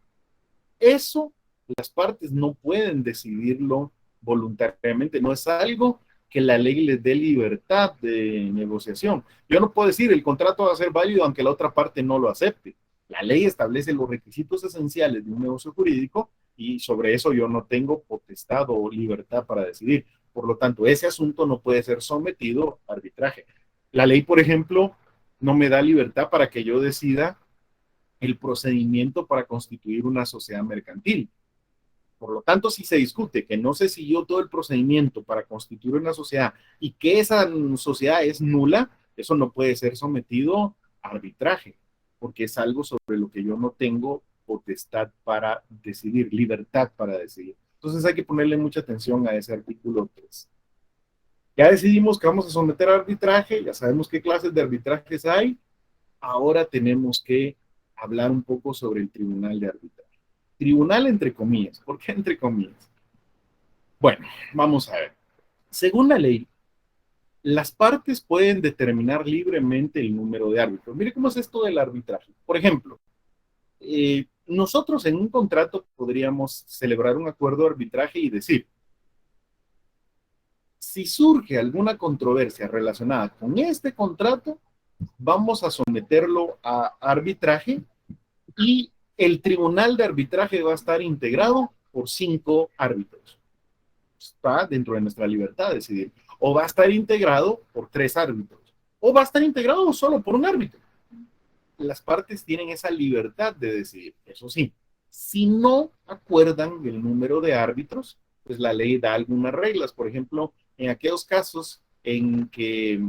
eso las partes no pueden decidirlo voluntariamente, no es algo que la ley les dé libertad de negociación. Yo no puedo decir el contrato va a ser válido aunque la otra parte no lo acepte. La ley establece los requisitos esenciales de un negocio jurídico y sobre eso yo no tengo potestad o libertad para decidir. Por lo tanto, ese asunto no puede ser sometido a arbitraje. La ley, por ejemplo, no me da libertad para que yo decida el procedimiento para constituir una sociedad mercantil. Por lo tanto, si se discute que no se siguió todo el procedimiento para constituir una sociedad y que esa sociedad es nula, eso no puede ser sometido a arbitraje, porque es algo sobre lo que yo no tengo potestad para decidir, libertad para decidir. Entonces hay que ponerle mucha atención a ese artículo 3. Ya decidimos que vamos a someter a arbitraje, ya sabemos qué clases de arbitrajes hay. Ahora tenemos que hablar un poco sobre el tribunal de arbitraje. Tribunal entre comillas. ¿Por qué entre comillas? Bueno, vamos a ver. Según la ley, las partes pueden determinar libremente el número de árbitros. Mire cómo es esto del arbitraje. Por ejemplo, nosotros en un contrato podríamos celebrar un acuerdo de arbitraje y decir, si surge alguna controversia relacionada con este contrato, vamos a someterlo a arbitraje y el tribunal de arbitraje va a estar integrado por 5 árbitros. Está dentro de nuestra libertad de decidir. O va a estar integrado por 3 árbitros. O va a estar integrado solo por un árbitro. Las partes tienen esa libertad de decidir. Eso sí, si no acuerdan el número de árbitros, pues la ley da algunas reglas. Por ejemplo, en aquellos casos en que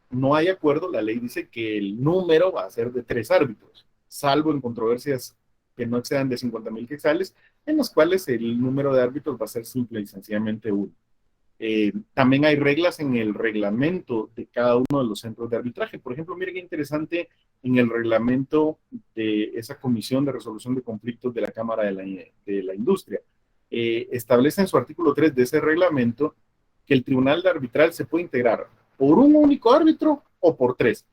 no hay acuerdo, la ley dice que el número va a ser de 3 árbitros, salvo en controversias que no excedan de 50,000 quetzales, en los cuales el número de árbitros va a ser simple y sencillamente 1. También hay reglas en el reglamento de cada uno de los centros de arbitraje. Por ejemplo, mire qué interesante en el reglamento de esa comisión de resolución de conflictos de la Cámara de la Industria. Establece en su artículo 3 de ese reglamento que el tribunal de arbitral se puede integrar por un único árbitro o por 3.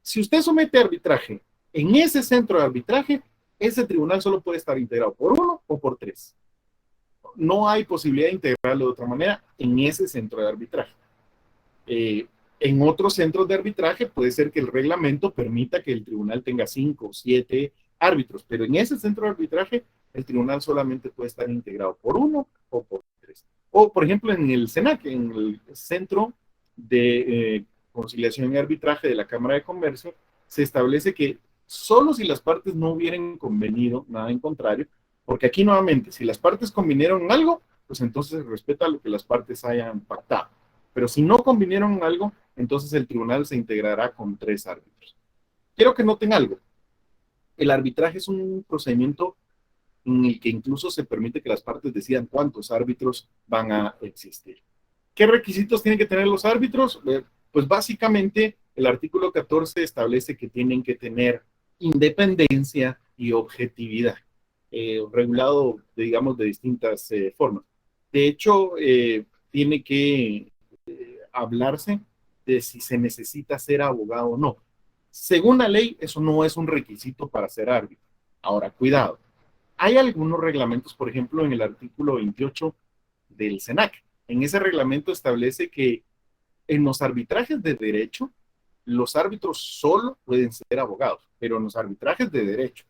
Si usted somete arbitraje en ese centro de arbitraje, ese tribunal solo puede estar integrado por 1 o por 3. No hay posibilidad de integrarlo de otra manera en ese centro de arbitraje. En otros centros de arbitraje puede ser que el reglamento permita que el tribunal tenga 5 o 7 árbitros, pero en ese centro de arbitraje el tribunal solamente puede estar integrado por 1 o por 3. O, por ejemplo, en el CENAC, en el Centro de Conciliación y Arbitraje de la Cámara de Comercio, se establece que solo si las partes no hubieran convenido nada en contrario, porque aquí nuevamente, si las partes convinieron algo, pues entonces se respeta lo que las partes hayan pactado. Pero si no convinieron algo, entonces el tribunal se integrará con 3 árbitros. Quiero que noten algo. El arbitraje es un procedimiento en el que incluso se permite que las partes decidan cuántos árbitros van a existir. ¿Qué requisitos tienen que tener los árbitros? Pues básicamente el artículo 14 establece que tienen que tener independencia y objetividad, regulado, digamos, de distintas formas. De hecho, tiene que hablarse de si se necesita ser abogado o no. Según la ley, eso no es un requisito para ser árbitro. Ahora, cuidado. Hay algunos reglamentos, por ejemplo, en el artículo 28 del CENAC. En ese reglamento establece que en los arbitrajes de derecho, los árbitros solo pueden ser abogados, pero en los arbitrajes de derecho,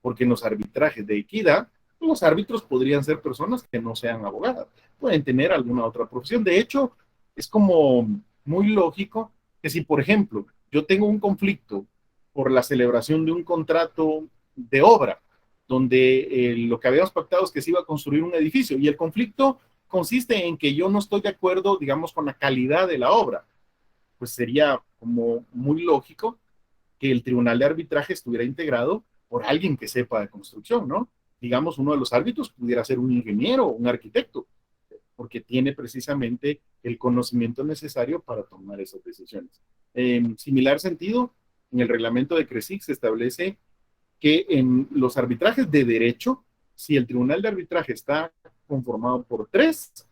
porque en los arbitrajes de equidad, los árbitros podrían ser personas que no sean abogadas, pueden tener alguna otra profesión. De hecho, es como muy lógico que si, por ejemplo, yo tengo un conflicto por la celebración de un contrato de obra, donde lo que habíamos pactado es que se iba a construir un edificio y el conflicto consiste en que yo no estoy de acuerdo, digamos, con la calidad de la obra, pues sería como muy lógico que el tribunal de arbitraje estuviera integrado por alguien que sepa de construcción, ¿no? Digamos, uno de los árbitros pudiera ser un ingeniero o un arquitecto, porque tiene precisamente el conocimiento necesario para tomar esas decisiones. En similar sentido, en el reglamento de CRESIC se establece que en los arbitrajes de derecho, si el tribunal de arbitraje está conformado por 3,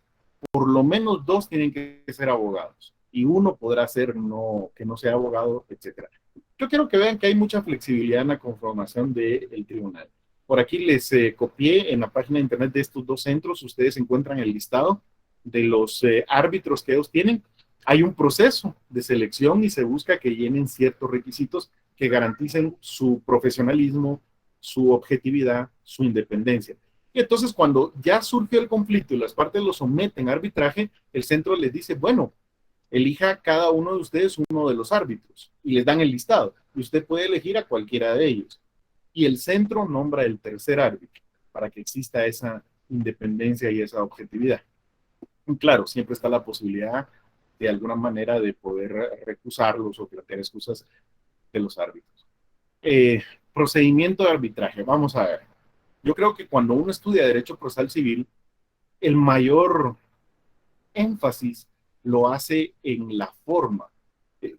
por lo menos 2 tienen que ser abogados y uno podrá ser que no sea abogado, etcétera. Yo quiero que vean que hay mucha flexibilidad en la conformación del tribunal. Por aquí les copié en la página de internet de estos 2 centros, ustedes encuentran el listado de los árbitros que ellos tienen. Hay un proceso de selección y se busca que llenen ciertos requisitos que garanticen su profesionalismo, su objetividad, su independencia. Y entonces cuando ya surge el conflicto y las partes lo someten a arbitraje, el centro les dice, bueno, elija cada uno de ustedes uno de los árbitros y les dan el listado y usted puede elegir a cualquiera de ellos. Y el centro nombra el tercer árbitro para que exista esa independencia y esa objetividad. Y claro, siempre está la posibilidad de alguna manera de poder recusarlos o plantear excusas de los árbitros. Procedimiento de arbitraje, vamos a ver. Yo creo que cuando uno estudia Derecho Procesal Civil, el mayor énfasis lo hace en la forma.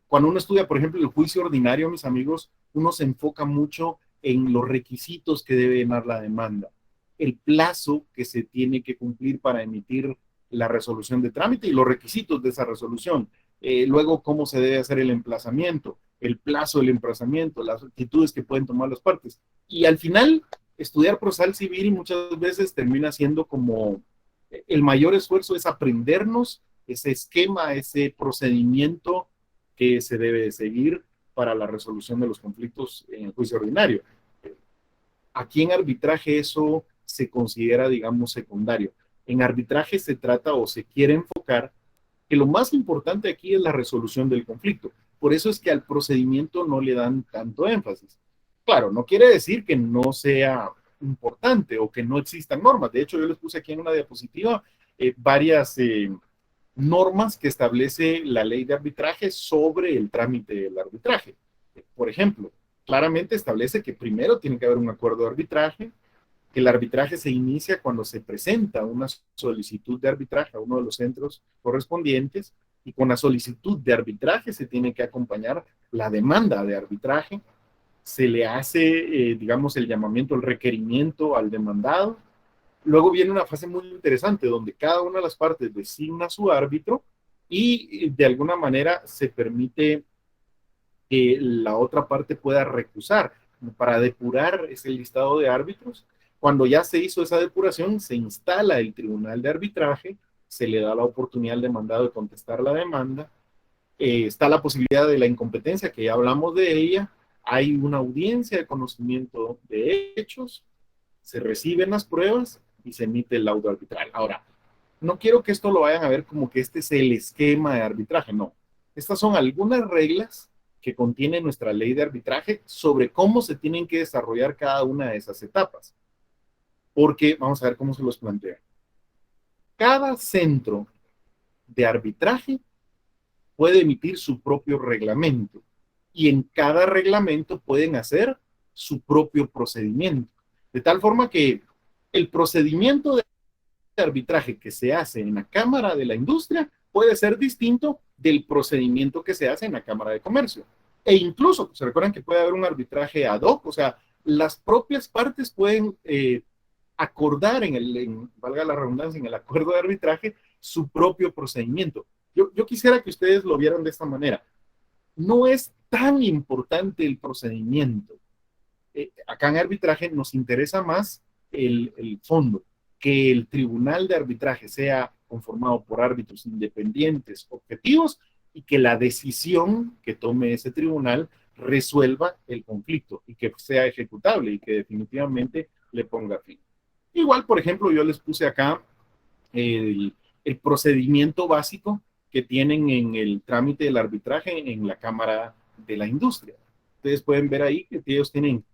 Cuando uno estudia, por ejemplo, el juicio ordinario, mis amigos, uno se enfoca mucho en los requisitos que debe llenar la demanda, el plazo que se tiene que cumplir para emitir la resolución de trámite y los requisitos de esa resolución. Luego, cómo se debe hacer el emplazamiento, el plazo del emplazamiento, las actitudes que pueden tomar las partes. Y al final, estudiar procesal civil y muchas veces termina siendo como el mayor esfuerzo es aprendernos ese esquema, ese procedimiento que se debe seguir para la resolución de los conflictos en el juicio ordinario. Aquí en arbitraje eso se considera, digamos, secundario. En arbitraje se trata o se quiere enfocar que lo más importante aquí es la resolución del conflicto. Por eso es que al procedimiento no le dan tanto énfasis. Claro, no quiere decir que no sea importante o que no existan normas. De hecho, yo les puse aquí en una diapositiva varias normas que establece la ley de arbitraje sobre el trámite del arbitraje. Por ejemplo, claramente establece que primero tiene que haber un acuerdo de arbitraje, que el arbitraje se inicia cuando se presenta una solicitud de arbitraje a uno de los centros correspondientes y con la solicitud de arbitraje se tiene que acompañar la demanda de arbitraje, se le hace, digamos, el llamamiento, el requerimiento al demandado. Luego viene una fase muy interesante donde cada una de las partes designa su árbitro y de alguna manera se permite que la otra parte pueda recusar para depurar ese listado de árbitros. Cuando ya se hizo esa depuración, se instala el tribunal de arbitraje, se le da la oportunidad al demandado de contestar la demanda, está la posibilidad de la incompetencia, que ya hablamos de ella, hay una audiencia de conocimiento de hechos, se reciben las pruebas y se emite el laudo arbitral. Ahora, no quiero que esto lo vayan a ver como que este es el esquema de arbitraje, no. Estas son algunas reglas que contiene nuestra ley de arbitraje sobre cómo se tienen que desarrollar cada una de esas etapas. Porque vamos a ver cómo se los plantea. Cada centro de arbitraje puede emitir su propio reglamento y en cada reglamento pueden hacer su propio procedimiento. De tal forma que el procedimiento de arbitraje que se hace en la Cámara de la Industria puede ser distinto del procedimiento que se hace en la Cámara de Comercio. E incluso, se recuerdan que puede haber un arbitraje ad hoc, o sea, las propias partes pueden acordar valga la redundancia, en el acuerdo de arbitraje, su propio procedimiento. Yo quisiera que ustedes lo vieran de esta manera. No es tan importante el procedimiento. Acá en arbitraje nos interesa más el fondo, que el tribunal de arbitraje sea conformado por árbitros independientes, objetivos, y que la decisión que tome ese tribunal resuelva el conflicto y que sea ejecutable y que definitivamente le ponga fin. Igual, por ejemplo, yo les puse acá el procedimiento básico que tienen en el trámite del arbitraje en la Cámara de la Industria. Ustedes pueden ver ahí que ellos tienen,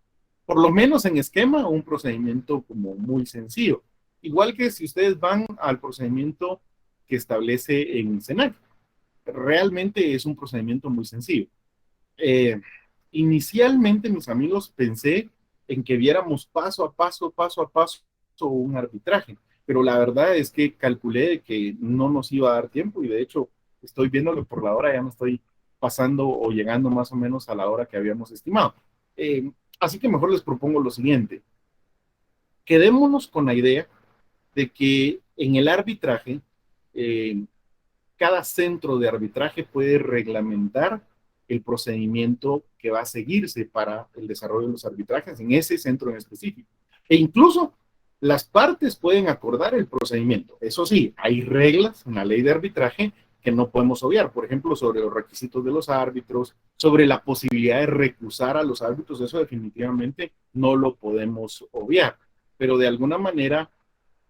por lo menos en esquema, un procedimiento como muy sencillo. Igual que si ustedes van al procedimiento que establece en SENAC. Realmente es un procedimiento muy sencillo. Inicialmente, mis amigos, pensé en que viéramos paso a paso un arbitraje, pero la verdad es que calculé que no nos iba a dar tiempo y de hecho estoy viendo que por la hora ya me estoy pasando o llegando más o menos a la hora que habíamos estimado. Así que mejor les propongo lo siguiente. Quedémonos con la idea de que en el arbitraje, cada centro de arbitraje puede reglamentar el procedimiento que va a seguirse para el desarrollo de los arbitrajes en ese centro en específico. E incluso las partes pueden acordar el procedimiento. Eso sí, hay reglas en la ley de arbitraje que no podemos obviar. Por ejemplo, sobre los requisitos de los árbitros, sobre la posibilidad de recusar a los árbitros, eso definitivamente no lo podemos obviar. Pero de alguna manera,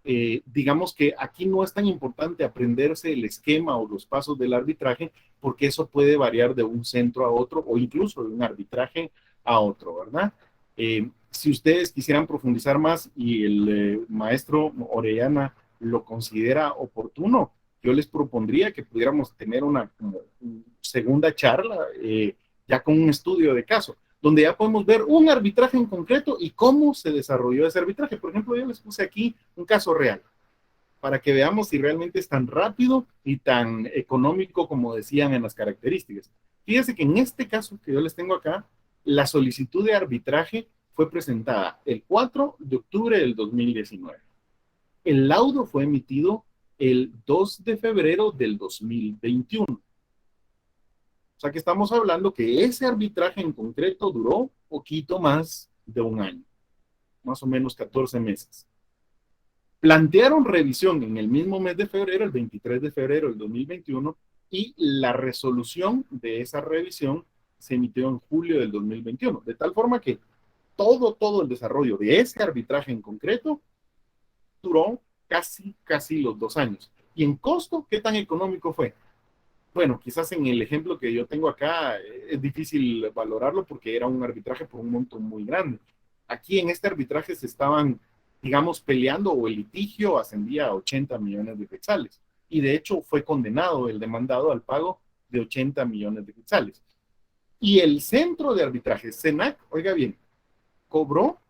digamos que aquí no es tan importante aprenderse el esquema o los pasos del arbitraje, porque eso puede variar de un centro a otro o incluso de un arbitraje a otro, ¿verdad? Si ustedes quisieran profundizar más y el maestro Orellana lo considera oportuno, yo les propondría que pudiéramos tener una segunda charla ya con un estudio de caso, donde ya podemos ver un arbitraje en concreto y cómo se desarrolló ese arbitraje. Por ejemplo, yo les puse aquí un caso real, para que veamos si realmente es tan rápido y tan económico como decían en las características. Fíjense que en este caso que yo les tengo acá, la solicitud de arbitraje fue presentada el 4 de octubre del 2019. El laudo fue emitido el 2 de febrero del 2021. O sea que estamos hablando que ese arbitraje en concreto duró poquito más de un año, más o menos 14 meses. Plantearon revisión en el mismo mes de febrero, el 23 de febrero del 2021, y la resolución de esa revisión se emitió en julio del 2021, de tal forma que todo el desarrollo de ese arbitraje en concreto duró casi los 2 años. ¿Y en costo qué tan económico fue? Bueno, quizás en el ejemplo que yo tengo acá es difícil valorarlo porque era un arbitraje por un monto muy grande. Aquí en este arbitraje se estaban, digamos, peleando o el litigio ascendía a 80 millones de quetzales. Y de hecho fue condenado el demandado al pago de 80 millones de quetzales. Y el centro de arbitraje, CENAC, oiga bien, cobró,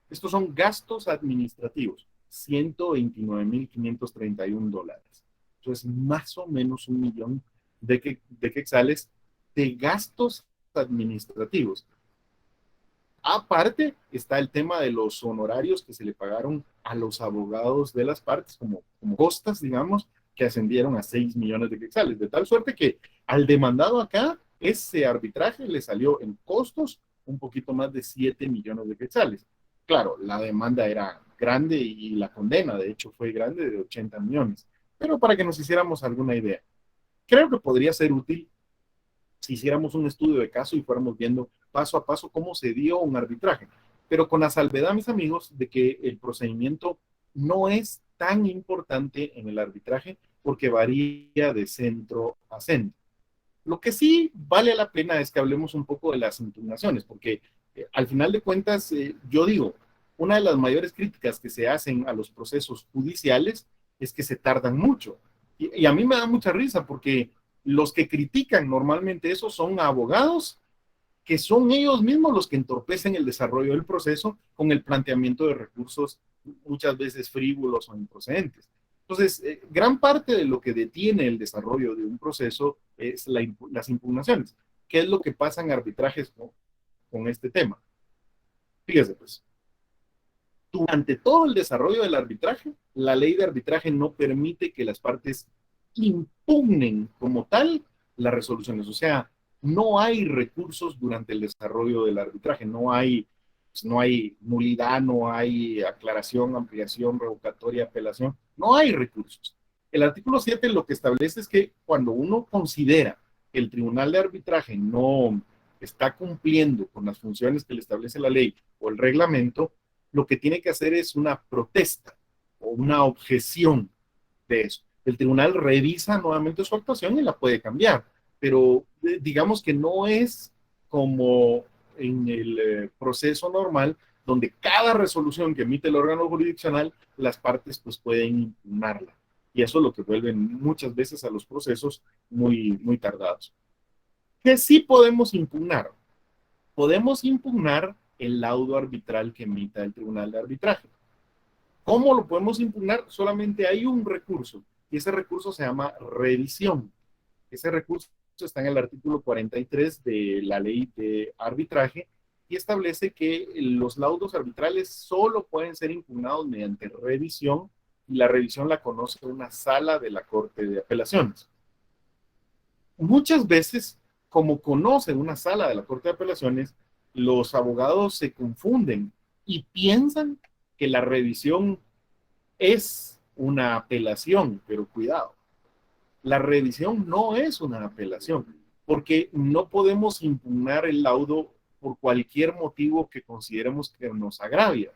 estos son gastos administrativos, $129,531. Entonces, más o menos 1 millón de quetzales de gastos administrativos. Aparte, está el tema de los honorarios que se le pagaron a los abogados de las partes, como costas, digamos, que ascendieron a 6 millones de quetzales. De tal suerte que al demandado acá, ese arbitraje le salió en costos un poquito más de 7 millones de quetzales. Claro, la demanda era grande y la condena, de hecho, fue grande de 80 millones. Pero para que nos hiciéramos alguna idea, creo que podría ser útil si hiciéramos un estudio de caso y fuéramos viendo paso a paso cómo se dio un arbitraje. Pero con la salvedad, mis amigos, de que el procedimiento no es tan importante en el arbitraje porque varía de centro a centro. Lo que sí vale la pena es que hablemos un poco de las impugnaciones, porque al final de cuentas, yo digo, una de las mayores críticas que se hacen a los procesos judiciales es que se tardan mucho. Y a mí me da mucha risa porque los que critican normalmente eso son abogados que son ellos mismos los que entorpecen el desarrollo del proceso con el planteamiento de recursos muchas veces frívolos o improcedentes. Entonces, gran parte de lo que detiene el desarrollo de un proceso es las impugnaciones. ¿Qué es lo que pasa en arbitrajes con este tema? Fíjese, pues, durante todo el desarrollo del arbitraje, la ley de arbitraje no permite que las partes impugnen como tal las resoluciones. O sea, no hay recursos durante el desarrollo del arbitraje, no hay nulidad, no hay aclaración, ampliación, revocatoria, apelación, no hay recursos. El artículo 7 lo que establece es que cuando uno considera que el tribunal de arbitraje no está cumpliendo con las funciones que le establece la ley o el reglamento, lo que tiene que hacer es una protesta o una objeción de eso. El tribunal revisa nuevamente su actuación y la puede cambiar, pero digamos que no es como en el proceso normal, donde cada resolución que emite el órgano jurisdiccional, las partes pues pueden impugnarla. Y eso es lo que vuelve muchas veces a los procesos muy tardados. ¿Qué sí podemos impugnar? Podemos impugnar el laudo arbitral que emita el tribunal de arbitraje. ¿Cómo lo podemos impugnar? Solamente hay un recurso y ese recurso se llama revisión. Ese recurso está en el artículo 43 de la ley de arbitraje y establece que los laudos arbitrales solo pueden ser impugnados mediante revisión y la revisión la conoce una sala de la Corte de Apelaciones. Muchas veces, como conoce una sala de la Corte de Apelaciones, los abogados se confunden y piensan que la revisión es una apelación, pero cuidado, la revisión no es una apelación, porque no podemos impugnar el laudo por cualquier motivo que consideremos que nos agravia.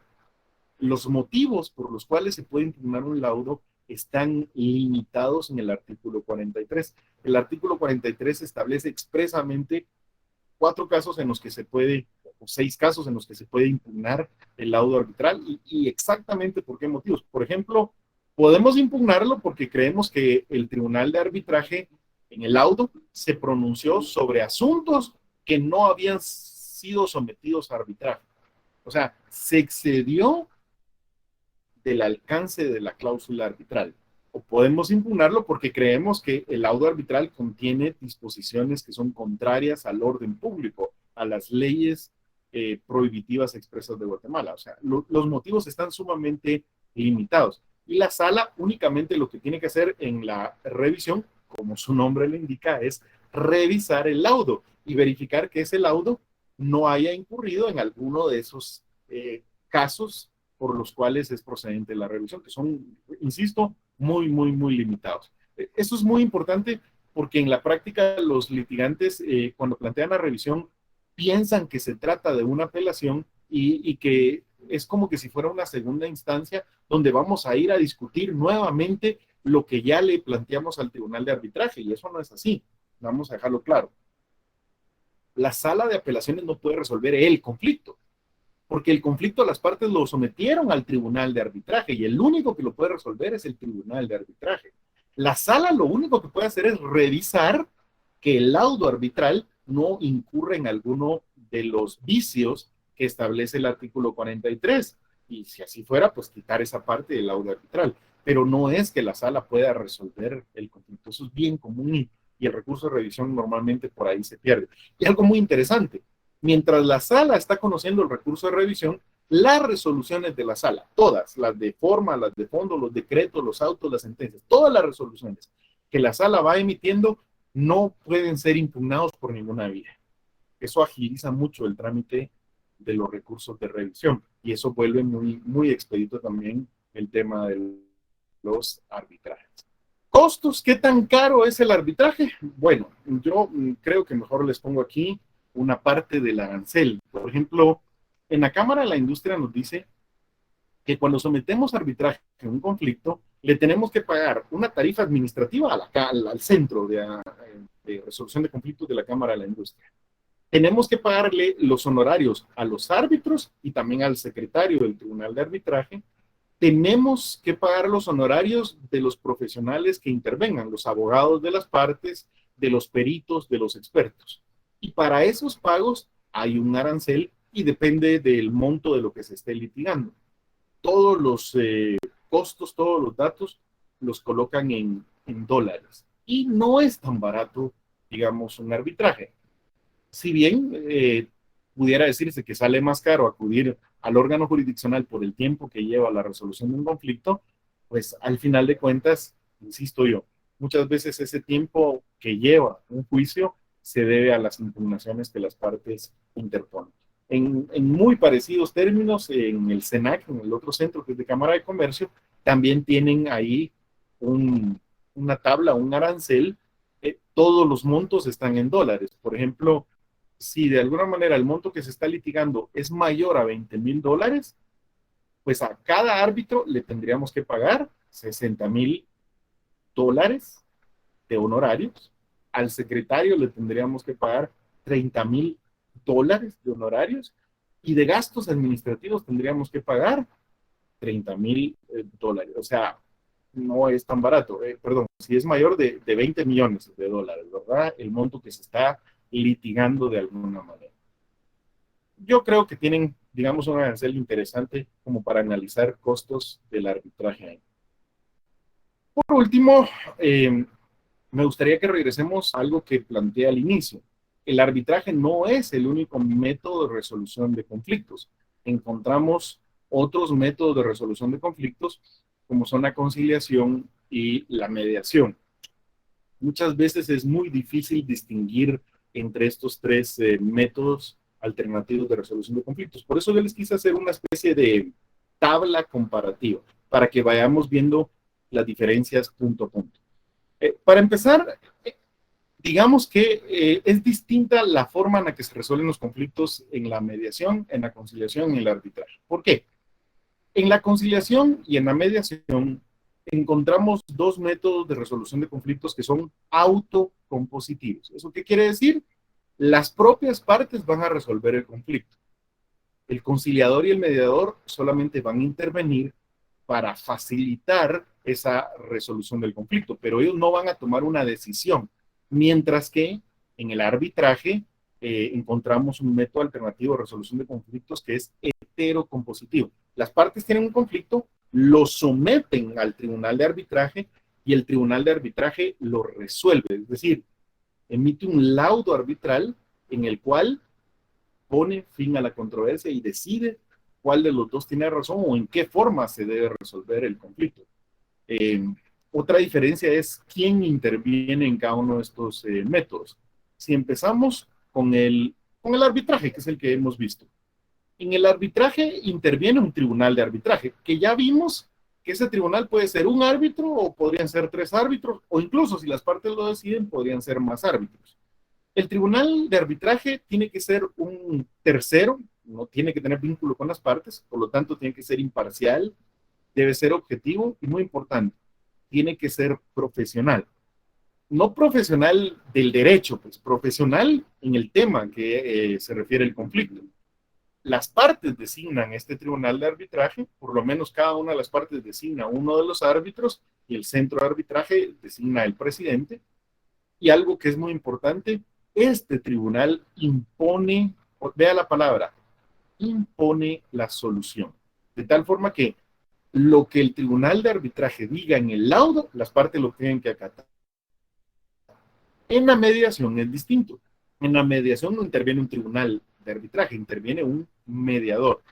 Los motivos por los cuales se puede impugnar un laudo están limitados en el artículo 43. El artículo 43 establece expresamente 4 casos en los que se puede, o 6 casos en los que se puede impugnar el laudo arbitral y exactamente por qué motivos. Por ejemplo, podemos impugnarlo porque creemos que el tribunal de arbitraje en el laudo se pronunció sobre asuntos que no habían sido sometidos a arbitraje. O sea, se excedió del alcance de la cláusula arbitral. O podemos impugnarlo porque creemos que el laudo arbitral contiene disposiciones que son contrarias al orden público, a las leyes prohibitivas expresas de Guatemala. O sea, los motivos están sumamente limitados. Y la sala únicamente lo que tiene que hacer en la revisión, como su nombre le indica, es revisar el laudo y verificar que ese laudo no haya incurrido en alguno de esos casos por los cuales es procedente la revisión, que son, insisto, muy limitados. Eso es muy importante porque en la práctica los litigantes, cuando plantean la revisión, piensan que se trata de una apelación y que es como que si fuera una segunda instancia donde vamos a ir a discutir nuevamente lo que ya le planteamos al tribunal de arbitraje, y eso no es así. Vamos a dejarlo claro. La sala de apelaciones no puede resolver el conflicto, porque el conflicto las partes lo sometieron al tribunal de arbitraje y el único que lo puede resolver es el tribunal de arbitraje. La sala lo único que puede hacer es revisar que el laudo arbitral no incurre en alguno de los vicios que establece el artículo 43. Y si así fuera, pues quitar esa parte del laudo arbitral. Pero no es que la sala pueda resolver el conflicto. Eso es bien común y el recurso de revisión normalmente por ahí se pierde. Y algo muy interesante, mientras la sala está conociendo el recurso de revisión, las resoluciones de la sala, todas, las de forma, las de fondo, los decretos, los autos, las sentencias, todas las resoluciones que la sala va emitiendo no pueden ser impugnados por ninguna vía. Eso agiliza mucho el trámite de los recursos de revisión y eso vuelve muy expedito también el tema de los arbitrajes. ¿Costos? ¿Qué tan caro es el arbitraje? Bueno, yo creo que mejor les pongo aquí una parte del arancel. Por ejemplo, en la Cámara de la Industria nos dice que cuando sometemos arbitraje en un conflicto, le tenemos que pagar una tarifa administrativa al centro de resolución de conflictos de la Cámara de la Industria. Tenemos que pagarle los honorarios a los árbitros y también al secretario del Tribunal de Arbitraje. Tenemos que pagar los honorarios de los profesionales que intervengan, los abogados de las partes, de los peritos, de los expertos. Y para esos pagos hay un arancel y depende del monto de lo que se esté litigando. Todos los costos, todos los datos los colocan en dólares. Y no es tan barato, digamos, un arbitraje. Si bien pudiera decirse que sale más caro acudir al órgano jurisdiccional por el tiempo que lleva la resolución de un conflicto, pues al final de cuentas, insisto yo, muchas veces ese tiempo que lleva un juicio se debe a las impugnaciones que las partes interponen. En muy parecidos términos, en el CENAC, en el otro centro que es de Cámara de Comercio, también tienen ahí una tabla, un arancel. Todos los montos están en dólares. Por ejemplo, si de alguna manera el monto que se está litigando es mayor a $20,000, pues a cada árbitro le tendríamos que pagar $60,000 de honorarios. Al secretario le tendríamos que pagar $30,000 de honorarios y de gastos administrativos tendríamos que pagar $30,000. O sea, no es tan barato. Perdón, si es mayor de 20 millones de dólares, ¿verdad? El monto que se está litigando de alguna manera. Yo creo que tienen, digamos, un arancel interesante como para analizar costos del arbitraje. Por último, me gustaría que regresemos a algo que planteé al inicio. El arbitraje no es el único método de resolución de conflictos. Encontramos otros métodos de resolución de conflictos, como son la conciliación y la mediación. Muchas veces es muy difícil distinguir entre estos tres métodos alternativos de resolución de conflictos. Por eso yo les quise hacer una especie de tabla comparativa, para que vayamos viendo las diferencias punto a punto. Para empezar, digamos que es distinta la forma en la que se resuelven los conflictos en la mediación, en la conciliación y en el arbitraje. ¿Por qué? En la conciliación y en la mediación encontramos dos métodos de resolución de conflictos que son autocompositivos. ¿Eso qué quiere decir? Las propias partes van a resolver el conflicto. El conciliador y el mediador solamente van a intervenir para facilitar esa resolución del conflicto, pero ellos no van a tomar una decisión. Mientras que en el arbitraje encontramos un método alternativo de resolución de conflictos que es heterocompositivo. Las partes tienen un conflicto, lo someten al tribunal de arbitraje y el tribunal de arbitraje lo resuelve. Es decir, emite un laudo arbitral en el cual pone fin a la controversia y decide cuál de los dos tiene razón o en qué forma se debe resolver el conflicto. Eh, Otra diferencia es quién interviene en cada uno de estos métodos. Si empezamos con el arbitraje, que es el que hemos visto. En el arbitraje interviene un tribunal de arbitraje, que ya vimos que ese tribunal puede ser un árbitro o podrían ser 3 árbitros, o incluso si las partes lo deciden, podrían ser más árbitros. El tribunal de arbitraje tiene que ser un tercero, no tiene que tener vínculo con las partes, por lo tanto tiene que ser imparcial, debe ser objetivo y muy importante, tiene que ser profesional. No profesional del derecho, pues profesional en el tema que se refiere al conflicto. Las partes designan este tribunal de arbitraje, por lo menos cada una de las partes designa uno de los árbitros y el centro de arbitraje designa el presidente. Y algo que es muy importante, este tribunal impone, vea la palabra, impone la solución. De tal forma que lo que el tribunal de arbitraje diga en el laudo, las partes lo tienen que acatar. En la mediación es distinto. En la mediación no interviene un tribunal de arbitraje, interviene un mediador.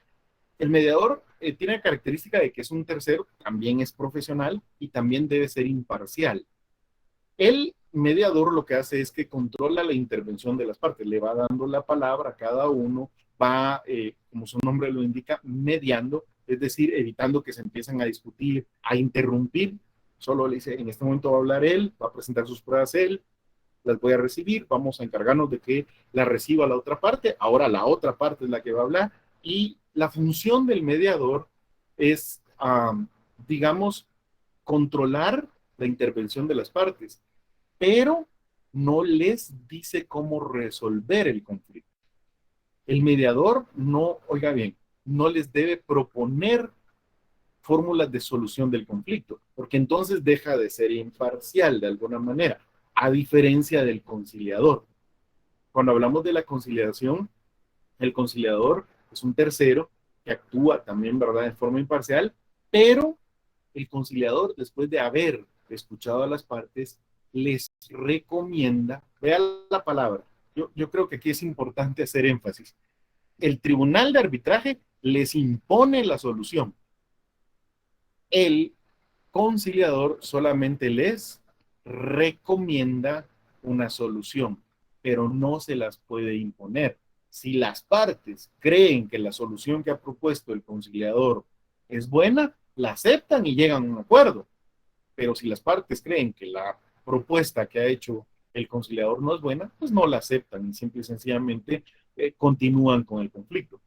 El mediador tiene la característica de que es un tercero, también es profesional y también debe ser imparcial. El mediador lo que hace es que controla la intervención de las partes, le va dando la palabra a cada uno, va, como su nombre lo indica, mediando, es decir, evitando que se empiecen a discutir, a interrumpir. Solo le dice, en este momento va a hablar él, va a presentar sus pruebas él, las voy a recibir, vamos a encargarnos de que la reciba la otra parte, ahora la otra parte es la que va a hablar, y la función del mediador es, digamos, controlar la intervención de las partes, pero no les dice cómo resolver el conflicto. El mediador no, oiga bien, no les debe proponer fórmulas de solución del conflicto, porque entonces deja de ser imparcial de alguna manera, a diferencia del conciliador. Cuando hablamos de la conciliación, el conciliador es un tercero que actúa también, ¿verdad?, de forma imparcial, pero el conciliador, después de haber escuchado a las partes, les recomienda, vea la palabra, yo creo que aquí es importante hacer énfasis, el tribunal de arbitraje les impone la solución. El conciliador solamente les recomienda una solución, pero no se las puede imponer. Si las partes creen que la solución que ha propuesto el conciliador es buena, la aceptan y llegan a un acuerdo. Pero si las partes creen que la propuesta que ha hecho el conciliador no es buena, pues no la aceptan y simple y sencillamente continúan con el conflicto.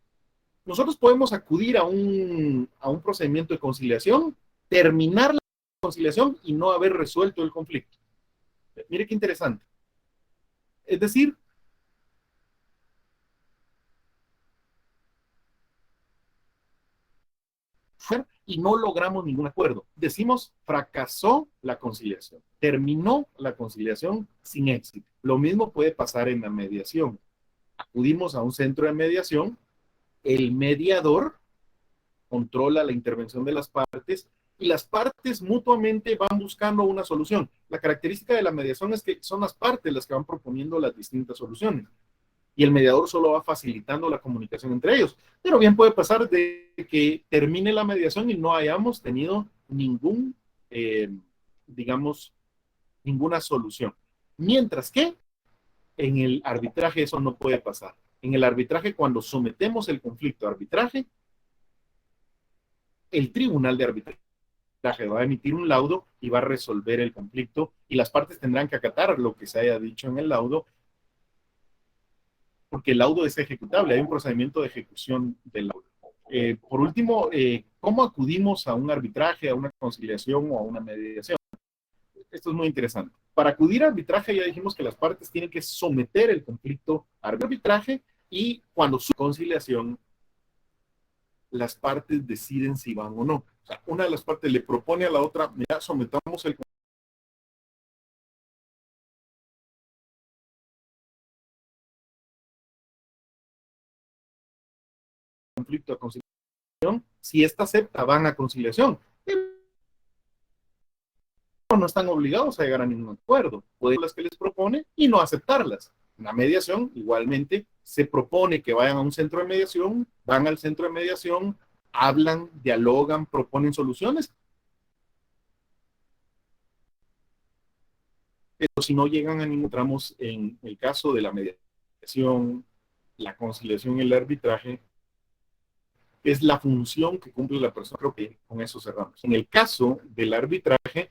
Nosotros podemos acudir a un procedimiento de conciliación, terminar la conciliación y no haber resuelto el conflicto. Mire qué interesante. Es decir, y no logramos ningún acuerdo. Decimos, fracasó la conciliación, terminó la conciliación sin éxito. Lo mismo puede pasar en la mediación. Acudimos a un centro de mediación, el mediador controla la intervención de las partes y las partes mutuamente van buscando una solución. La característica de la mediación es que son las partes las que van proponiendo las distintas soluciones y el mediador solo va facilitando la comunicación entre ellos. Pero bien puede pasar de que termine la mediación y no hayamos tenido digamos, ninguna solución. Mientras que en el arbitraje eso no puede pasar. En el arbitraje, cuando sometemos el conflicto a arbitraje, el tribunal de arbitraje va a emitir un laudo y va a resolver el conflicto y las partes tendrán que acatar lo que se haya dicho en el laudo porque el laudo es ejecutable, hay un procedimiento de ejecución del laudo. Por último, ¿cómo acudimos a un arbitraje, a una conciliación o a una mediación? Esto es muy interesante. Para acudir a arbitraje ya dijimos que las partes tienen que someter el conflicto a arbitraje y cuando su conciliación, las partes deciden si van o no. O sea, una de las partes le propone a la otra, mira, sometamos el conflicto a conciliación. Si esta acepta, van a conciliación. No están obligados a llegar a ningún acuerdo. Pueden las que les propone y no aceptarlas. En la mediación, igualmente, se propone que vayan a un centro de mediación, van al centro de mediación, hablan, dialogan, proponen soluciones. Pero si no llegan a ningún tramo en el caso de la mediación, la conciliación y el arbitraje, es la función que cumple la persona. Creo que con eso cerramos. En el caso del arbitraje,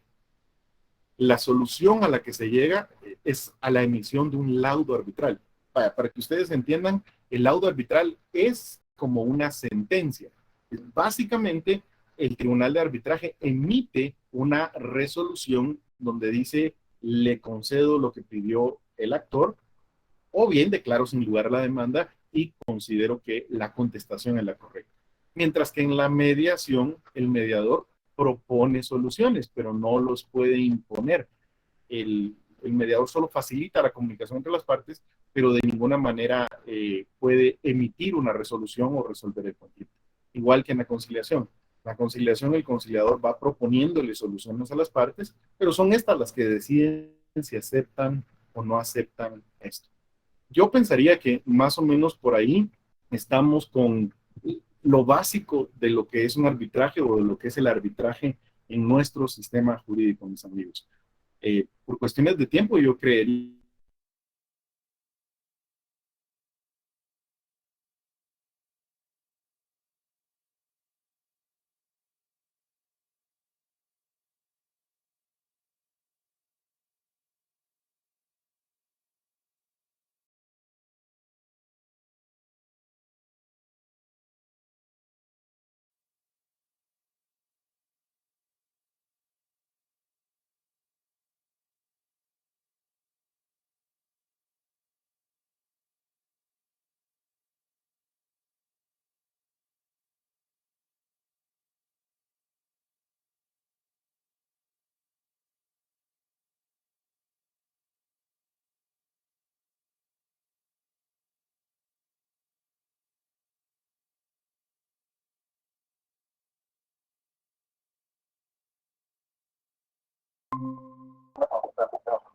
la solución a la que se llega es a la emisión de un laudo arbitral. Para que ustedes entiendan, el laudo arbitral es como una sentencia. Básicamente, el tribunal de arbitraje emite una resolución donde dice, le concedo lo que pidió el actor, o bien declaro sin lugar la demanda y considero que la contestación es la correcta. Mientras que en la mediación, el mediador propone soluciones, pero no los puede imponer. El mediador solo facilita la comunicación entre las partes, pero de ninguna manera puede emitir una resolución o resolver el conflicto. Igual que en la conciliación. La conciliación, el conciliador va proponiéndole soluciones a las partes, pero son estas las que deciden si aceptan o no aceptan esto. Yo pensaría que más o menos por ahí estamos con lo básico de lo que es un arbitraje o de lo que es el arbitraje en nuestro sistema jurídico, mis amigos. Por cuestiones de tiempo, yo creería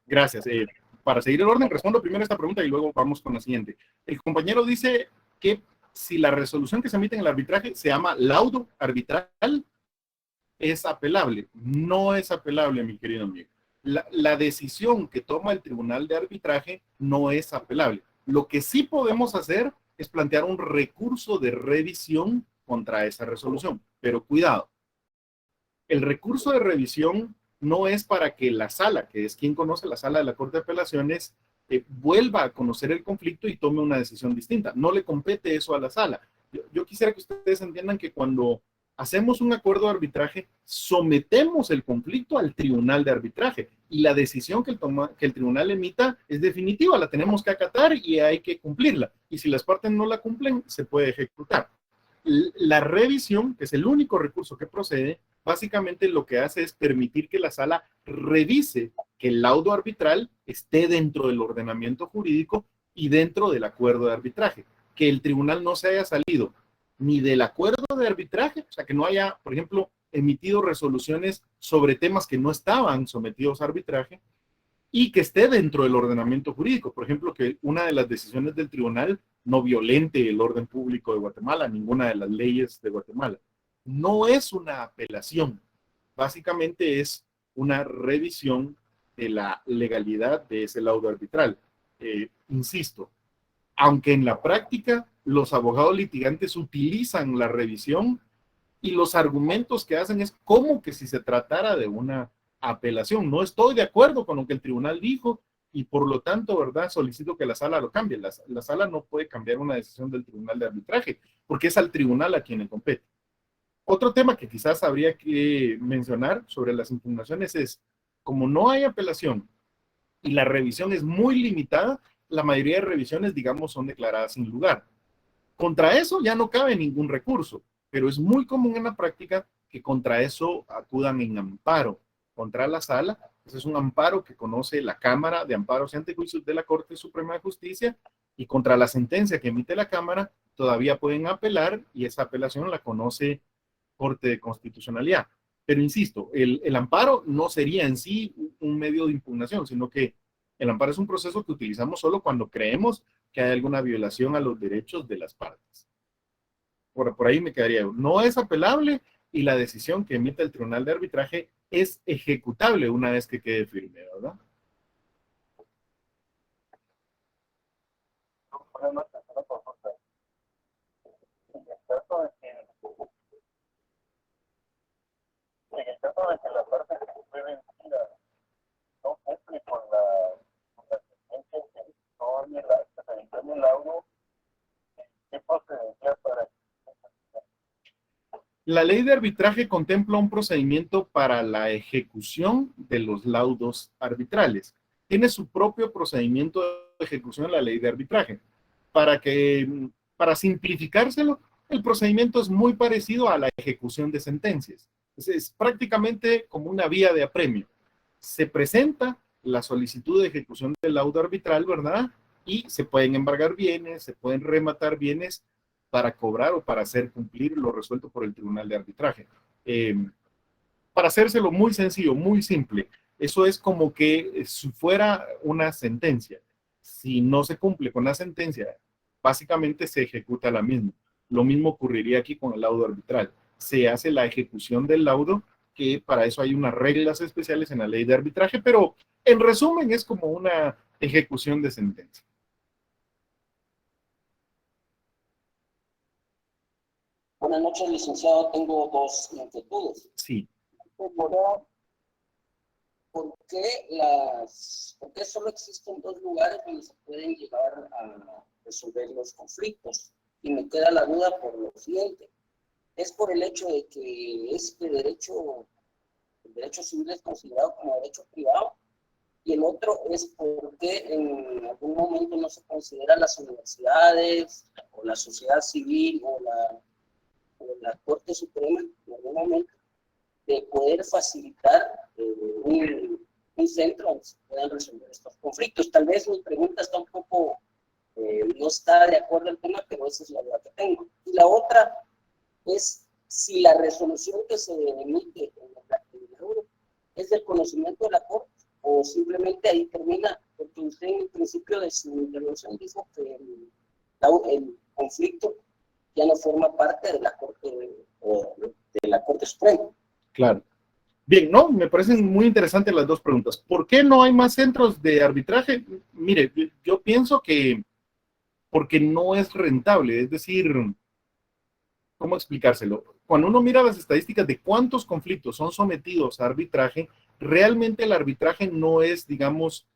Gracias. Para seguir el orden, respondo primero esta pregunta y luego vamos con la siguiente. El compañero dice que si la resolución que se emite en el arbitraje se llama laudo arbitral, es apelable. No es apelable, mi querido amigo. La decisión que toma el tribunal de arbitraje no es apelable. Lo que sí podemos hacer es plantear un recurso de revisión contra esa resolución. Pero cuidado, el recurso de revisión no es para que la sala, que es quien conoce la sala de la Corte de Apelaciones, vuelva a conocer el conflicto y tome una decisión distinta. No le compete eso a la sala. Yo quisiera que ustedes entiendan que cuando hacemos un acuerdo de arbitraje, sometemos el conflicto al tribunal de arbitraje y la decisión que el tribunal emita es definitiva, la tenemos que acatar y hay que cumplirla. Y si las partes no la cumplen, se puede ejecutar. La revisión, que es el único recurso que procede, básicamente lo que hace es permitir que la sala revise que el laudo arbitral esté dentro del ordenamiento jurídico y dentro del acuerdo de arbitraje, que el tribunal no se haya salido ni del acuerdo de arbitraje, o sea, que no haya, por ejemplo, emitido resoluciones sobre temas que no estaban sometidos a arbitraje, y que esté dentro del ordenamiento jurídico. Por ejemplo, que una de las decisiones del tribunal no violente el orden público de Guatemala, ninguna de las leyes de Guatemala. No es una apelación, básicamente es una revisión de la legalidad de ese laudo arbitral. Insisto, aunque en la práctica los abogados litigantes utilizan la revisión y los argumentos que hacen es como que si se tratara de una apelación. No estoy de acuerdo con lo que el tribunal dijo y por lo tanto, ¿verdad? Solicito que la sala lo cambie. La sala no puede cambiar una decisión del tribunal de arbitraje porque es al tribunal a quien le compete. Otro tema que quizás habría que mencionar sobre las impugnaciones es, como no hay apelación y la revisión es muy limitada, la mayoría de revisiones, digamos, son declaradas sin lugar. Contra eso ya no cabe ningún recurso, pero es muy común en la práctica que contra eso acudan en amparo contra la sala. Ese es un amparo que conoce la Cámara de Amparos y Antejuicios de la Corte Suprema de Justicia, y contra la sentencia que emite la Cámara todavía pueden apelar y esa apelación la conoce Corte de Constitucionalidad. Pero insisto, el amparo no sería en sí un medio de impugnación, sino que el amparo es un proceso que utilizamos solo cuando creemos que hay alguna violación a los derechos de las partes. Por ahí me quedaría. No es apelable y la decisión que emite el Tribunal de Arbitraje es ejecutable una vez que quede firme, ¿verdad? La ley de arbitraje contempla un procedimiento para la ejecución de los laudos arbitrales. Tiene su propio procedimiento de ejecución la ley de arbitraje. Para simplificárselo, el procedimiento es muy parecido a la ejecución de sentencias. Es prácticamente como una vía de apremio. Se presenta la solicitud de ejecución del laudo arbitral, ¿verdad? Y se pueden embargar bienes, se pueden rematar bienes para cobrar o para hacer cumplir lo resuelto por el Tribunal de Arbitraje. Para hacérselo muy sencillo, muy simple, eso es como que si fuera una sentencia. Si no se cumple con la sentencia, básicamente se ejecuta la misma. Lo mismo ocurriría aquí con el laudo arbitral. Se hace la ejecución del laudo, que para eso hay unas reglas especiales en la ley de arbitraje, pero en resumen es como una ejecución de sentencia. Buenas noches, licenciado. Tengo dos inquietudes. Sí. Primero, ¿por qué solo existen dos lugares donde se pueden llegar a resolver los conflictos? Y me queda la duda por lo siguiente. Es por el hecho de que el derecho civil es considerado como derecho privado, y el otro es porque en algún momento no se considera las universidades o la sociedad civil o la Corte Suprema en algún momento de poder facilitar un centro donde se puedan resolver estos conflictos. Tal vez mi pregunta está un poco, no está de acuerdo al tema, pero esa es la duda que tengo. Y la otra es si la resolución que se emite en el euro es del conocimiento de la Corte o simplemente ahí termina, porque usted en el principio de su intervención dijo que el conflicto ya no forma parte de la Corte o de la Corte Suprema. Claro. Bien, no, me parecen muy interesantes las dos preguntas. ¿Por qué no hay más centros de arbitraje? Mire, yo pienso que porque no es rentable, es decir, ¿cómo explicárselo? Cuando uno mira las estadísticas de cuántos conflictos son sometidos a arbitraje, realmente el arbitraje no es, digamos,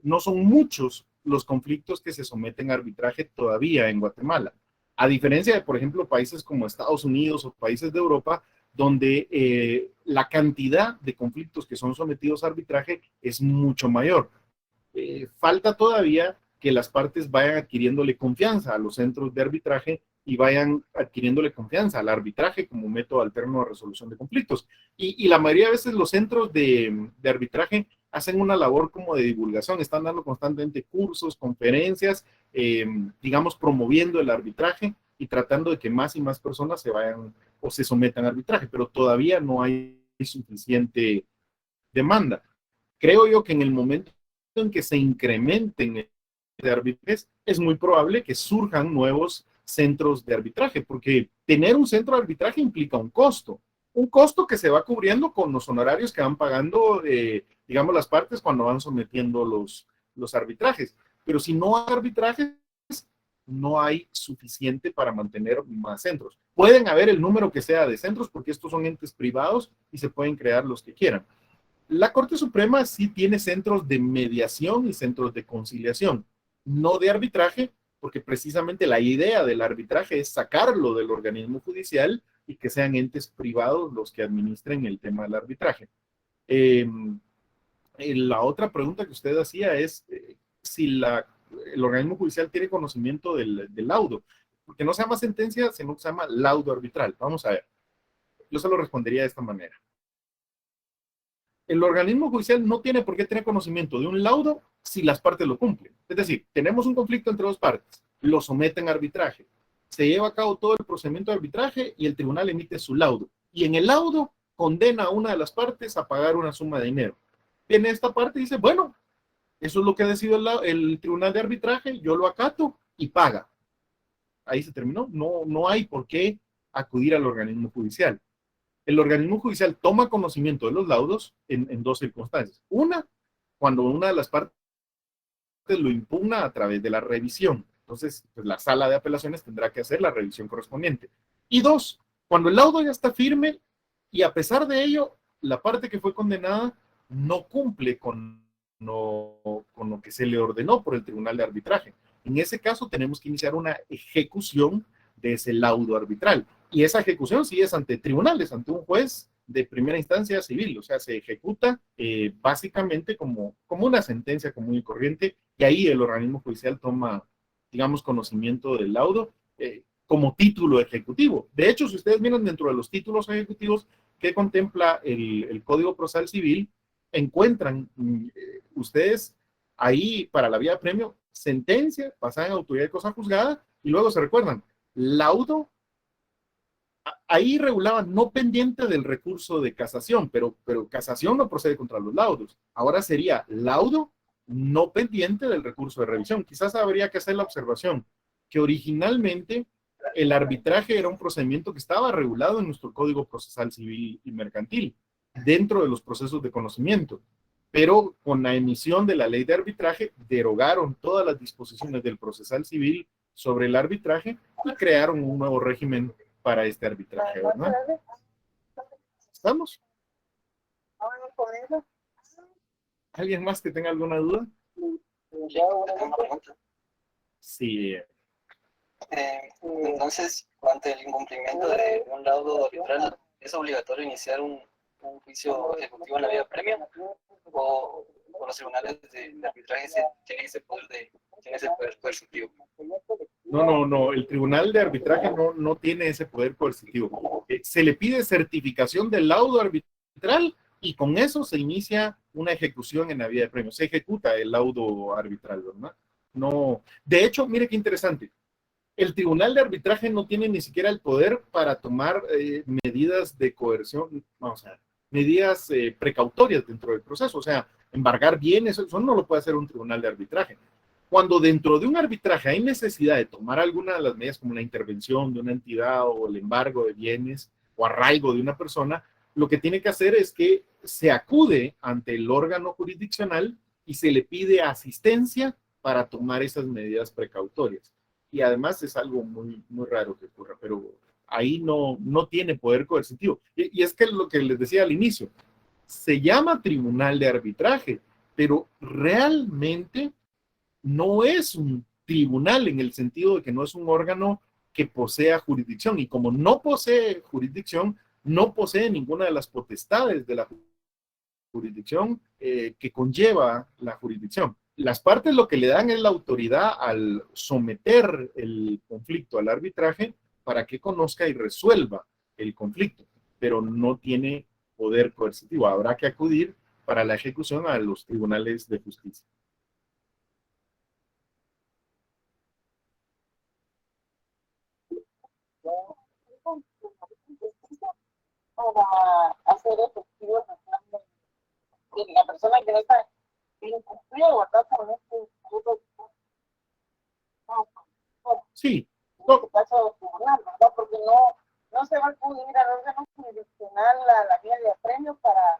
no son muchos los conflictos que se someten a arbitraje todavía en Guatemala. A diferencia de, por ejemplo, países como Estados Unidos o países de Europa, donde la cantidad de conflictos que son sometidos a arbitraje es mucho mayor. Falta todavía que las partes vayan adquiriéndole confianza a los centros de arbitraje y vayan adquiriéndole confianza al arbitraje como método alterno de resolución de conflictos. Y la mayoría de veces los centros de arbitraje hacen una labor como de divulgación, están dando constantemente cursos, conferencias, digamos, promoviendo el arbitraje y tratando de que más y más personas se vayan o se sometan a arbitraje, pero todavía no hay suficiente demanda. Creo yo que en el momento en que se incrementen de arbitrajes, es muy probable que surjan nuevos centros de arbitraje, porque tener un centro de arbitraje implica un costo que se va cubriendo con los honorarios que van pagando, digamos, las partes cuando van sometiendo los arbitrajes. Pero si no hay arbitrajes, no hay suficiente para mantener más centros. Pueden haber el número que sea de centros, porque estos son entes privados y se pueden crear los que quieran. La Corte Suprema sí tiene centros de mediación y centros de conciliación, no de arbitraje, porque precisamente la idea del arbitraje es sacarlo del organismo judicial y que sean entes privados los que administren el tema del arbitraje. La otra pregunta que usted hacía es si el organismo judicial tiene conocimiento del laudo, porque no se llama sentencia, sino que se llama laudo arbitral. Vamos a ver. Yo se lo respondería de esta manera. El organismo judicial no tiene por qué tener conocimiento de un laudo si las partes lo cumplen. Es decir, tenemos un conflicto entre dos partes, lo someten a arbitraje, se lleva a cabo todo el procedimiento de arbitraje y el tribunal emite su laudo. Y en el laudo condena a una de las partes a pagar una suma de dinero. Viene esta parte y dice, bueno, eso es lo que ha decidido el tribunal de arbitraje, yo lo acato y paga. Ahí se terminó. No hay por qué acudir al organismo judicial. El organismo judicial toma conocimiento de los laudos en dos circunstancias. Una, cuando una de las partes lo impugna a través de la revisión. Entonces, pues, la sala de apelaciones tendrá que hacer la revisión correspondiente. Y dos, cuando el laudo ya está firme y a pesar de ello, la parte que fue condenada no cumple con lo que se le ordenó por el tribunal de arbitraje. En ese caso, tenemos que iniciar una ejecución de ese laudo arbitral. Y esa ejecución sí es ante tribunales, ante un juez de primera instancia civil, o sea, se ejecuta básicamente como una sentencia común y corriente, y ahí el organismo judicial toma, digamos, conocimiento del laudo como título ejecutivo. De hecho, si ustedes miran dentro de los títulos ejecutivos que contempla el Código Procesal Civil, encuentran ustedes ahí para la vía de premio, sentencia, pasada en autoridad de cosa juzgada, y luego se recuerdan, laudo, ahí regulaban no pendiente del recurso de casación, pero casación no procede contra los laudos. Ahora sería laudo no pendiente del recurso de revisión. Quizás habría que hacer la observación que originalmente el arbitraje era un procedimiento que estaba regulado en nuestro Código Procesal Civil y Mercantil, dentro de los procesos de conocimiento. Pero con la emisión de la ley de arbitraje, derogaron todas las disposiciones del procesal civil sobre el arbitraje y crearon un nuevo régimen para este arbitraje, ¿verdad? ¿Estamos? ¿Alguien más que tenga alguna duda? Una pregunta. Sí. Entonces, ante el incumplimiento de un laudo arbitral, ¿es obligatorio iniciar un juicio ejecutivo en la vía de premio? ¿O los tribunales de arbitraje tienen ese poder coercitivo? No, el tribunal de arbitraje no tiene ese poder coercitivo. Se le pide certificación del laudo arbitral y con eso se inicia una ejecución en la vía de premio. Se ejecuta el laudo arbitral, ¿verdad? No. De hecho, mire qué interesante. El tribunal de arbitraje no tiene ni siquiera el poder para tomar medidas de coerción, vamos a ver, medidas precautorias dentro del proceso, o sea, embargar bienes, eso no lo puede hacer un tribunal de arbitraje. Cuando dentro de un arbitraje hay necesidad de tomar alguna de las medidas como la intervención de una entidad o el embargo de bienes o arraigo de una persona, lo que tiene que hacer es que se acude ante el órgano jurisdiccional y se le pide asistencia para tomar esas medidas precautorias. Y además es algo muy raro que ocurra, pero ahí no tiene poder coercitivo. Y es que lo que les decía al inicio, se llama tribunal de arbitraje, pero realmente no es un tribunal en el sentido de que no es un órgano que posea jurisdicción. Y como no posee jurisdicción, no posee ninguna de las potestades de la jurisdicción que conlleva la jurisdicción. Las partes lo que le dan es la autoridad al someter el conflicto al arbitraje para que conozca y resuelva el conflicto, pero no tiene poder coercitivo. Habrá que acudir para la ejecución a los tribunales de justicia. Para hacer efectivo la persona que no está incumplido o está con este Sí. En este caso tribunal, ¿verdad? Porque no se va a acudir al órgano jurisdiccional a la vía de apremio para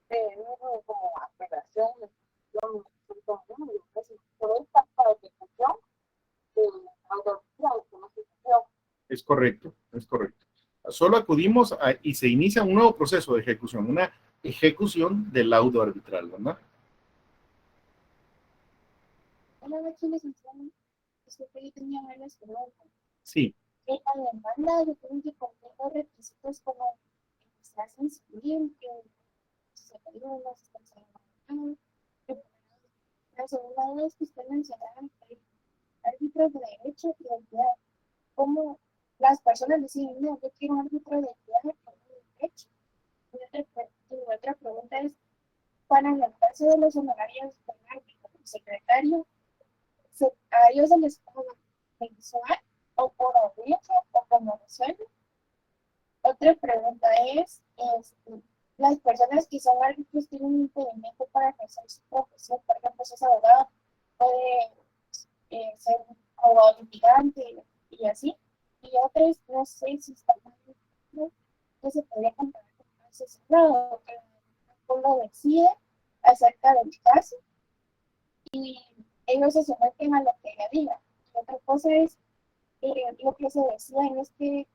pedir como apelación, pero esta para ejecución de la es correcto. Solo acudimos y se inicia un nuevo proceso de ejecución, una ejecución del laudo arbitral, ¿verdad? Hola, licenciada. Disculpe, yo tenía varias preguntas. Sí. A la demanda, yo tengo que cumplir los requisitos como que se hacen civil, que se perdieron las canceladas. La segunda es que usted mencionaba que hay árbitros de derecho y de equidad. ¿Cómo las personas deciden, no, yo quiero un árbitro de equidad por de derecho? Y otra pregunta es, para el caso de los honorarios del árbitro, el secretario, a ellos se les paga mensual o por oficio o como sueldo. Otra pregunta es, las personas que son árbitros tienen un impedimento para ejercer su profesión, por ejemplo, si es abogado, puede ser abogado litigante y así. Y otros, no sé si están mal, que se podría comparar con un asesorado, que uno decide acerca del caso y ellos se someten a lo que ella diga. Y otra cosa es lo que se decía en este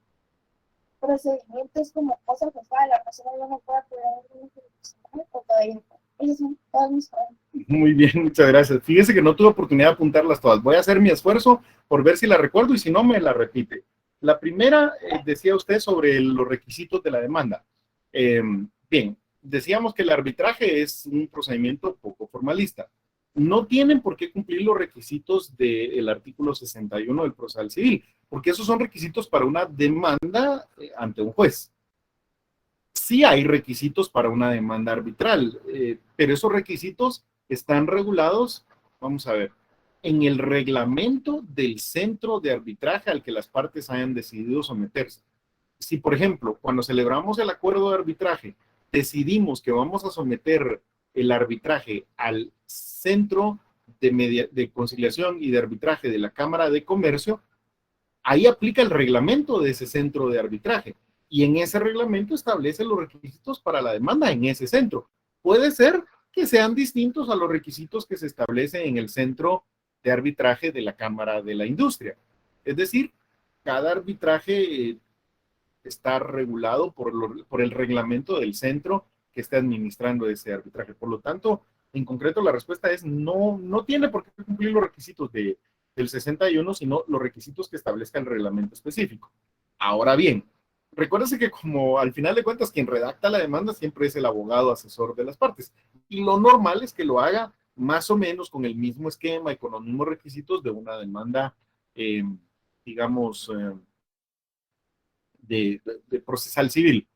procedimiento es como cosa forzada, la persona no puede apoyar un profesional o todavía no. Esas son todas mis preguntas. Muy bien, muchas gracias. Fíjese que no tuve oportunidad de apuntarlas todas. Voy a hacer mi esfuerzo por ver si la recuerdo y si no, me la repite. La primera, decía usted sobre los requisitos de la demanda. Bien, decíamos que el arbitraje es un procedimiento poco formalista. No tienen por qué cumplir los requisitos del artículo 61 del Procesal Civil, porque esos son requisitos para una demanda ante un juez. Sí hay requisitos para una demanda arbitral, pero esos requisitos están regulados, vamos a ver, en el reglamento del centro de arbitraje al que las partes hayan decidido someterse. Si, por ejemplo, cuando celebramos el acuerdo de arbitraje, decidimos que vamos a someter el arbitraje al centro de conciliación y de arbitraje de la Cámara de Comercio, ahí aplica el reglamento de ese centro de arbitraje. Y en ese reglamento establece los requisitos para la demanda en ese centro. Puede ser que sean distintos a los requisitos que se establecen en el centro de arbitraje de la Cámara de la Industria. Es decir, cada arbitraje está regulado por el reglamento del centro que está administrando ese arbitraje. Por lo tanto, en concreto, la respuesta es no tiene por qué cumplir los requisitos del 61, sino los requisitos que establezca el reglamento específico. Ahora bien, recuérdese que como al final de cuentas quien redacta la demanda siempre es el abogado asesor de las partes. Y lo normal es que lo haga más o menos con el mismo esquema y con los mismos requisitos de una demanda, digamos, de procesal civil.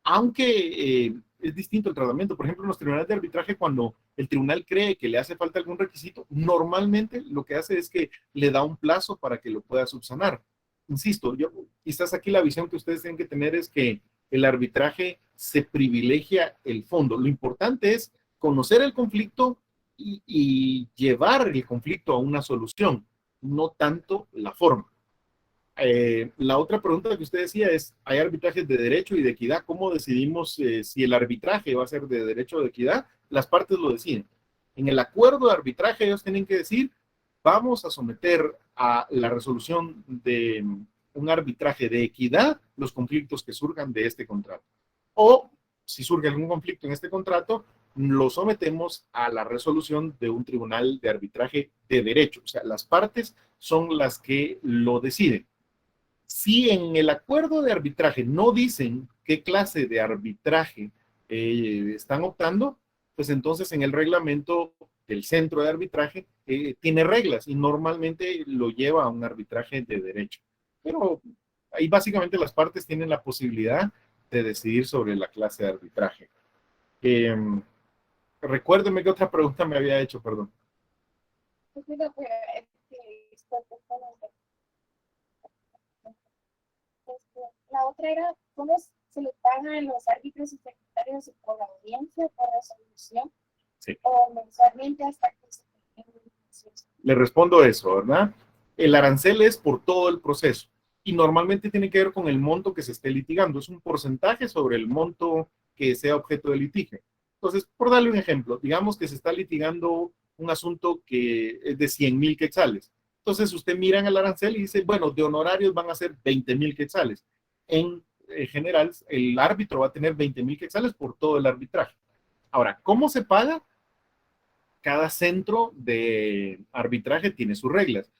Aunque es distinto el tratamiento. Por ejemplo, en los tribunales de arbitraje, cuando el tribunal cree que le hace falta algún requisito, normalmente lo que hace es que le da un plazo para que lo pueda subsanar. Insisto, quizás aquí la visión que ustedes tienen que tener es que el arbitraje se privilegia el fondo. Lo importante es conocer el conflicto y llevar el conflicto a una solución, no tanto la forma. La otra pregunta que usted decía es, ¿hay arbitrajes de derecho y de equidad? ¿Cómo decidimos si el arbitraje va a ser de derecho o de equidad? Las partes lo deciden. En el acuerdo de arbitraje ellos tienen que decir, vamos a someter a la resolución de un arbitraje de equidad los conflictos que surjan de este contrato. O si surge algún conflicto en este contrato, lo sometemos a la resolución de un tribunal de arbitraje de derecho. O sea, las partes son las que lo deciden. Si en el acuerdo de arbitraje no dicen qué clase de arbitraje están optando, pues entonces en el reglamento del centro de arbitraje tiene reglas y normalmente lo lleva a un arbitraje de derecho. Pero ahí básicamente las partes tienen la posibilidad de decidir sobre la clase de arbitraje. Recuérdeme qué otra pregunta me había hecho, perdón. La otra era, ¿cómo se le pagan a los árbitros y secretarios por la audiencia, por resolución? Sí. O mensualmente hasta que se termine el proceso. Le respondo eso, ¿verdad? El arancel es por todo el proceso y normalmente tiene que ver con el monto que se esté litigando. Es un porcentaje sobre el monto que sea objeto de litigio. Entonces, por darle un ejemplo, digamos que se está litigando un asunto que es de 100,000 quetzales. Entonces, usted mira en el arancel y dice, bueno, de honorarios van a ser 20,000 quetzales. En general, el árbitro va a tener 20,000 quetzales por todo el arbitraje. Ahora, ¿cómo se paga? Cada centro de arbitraje tiene sus reglas.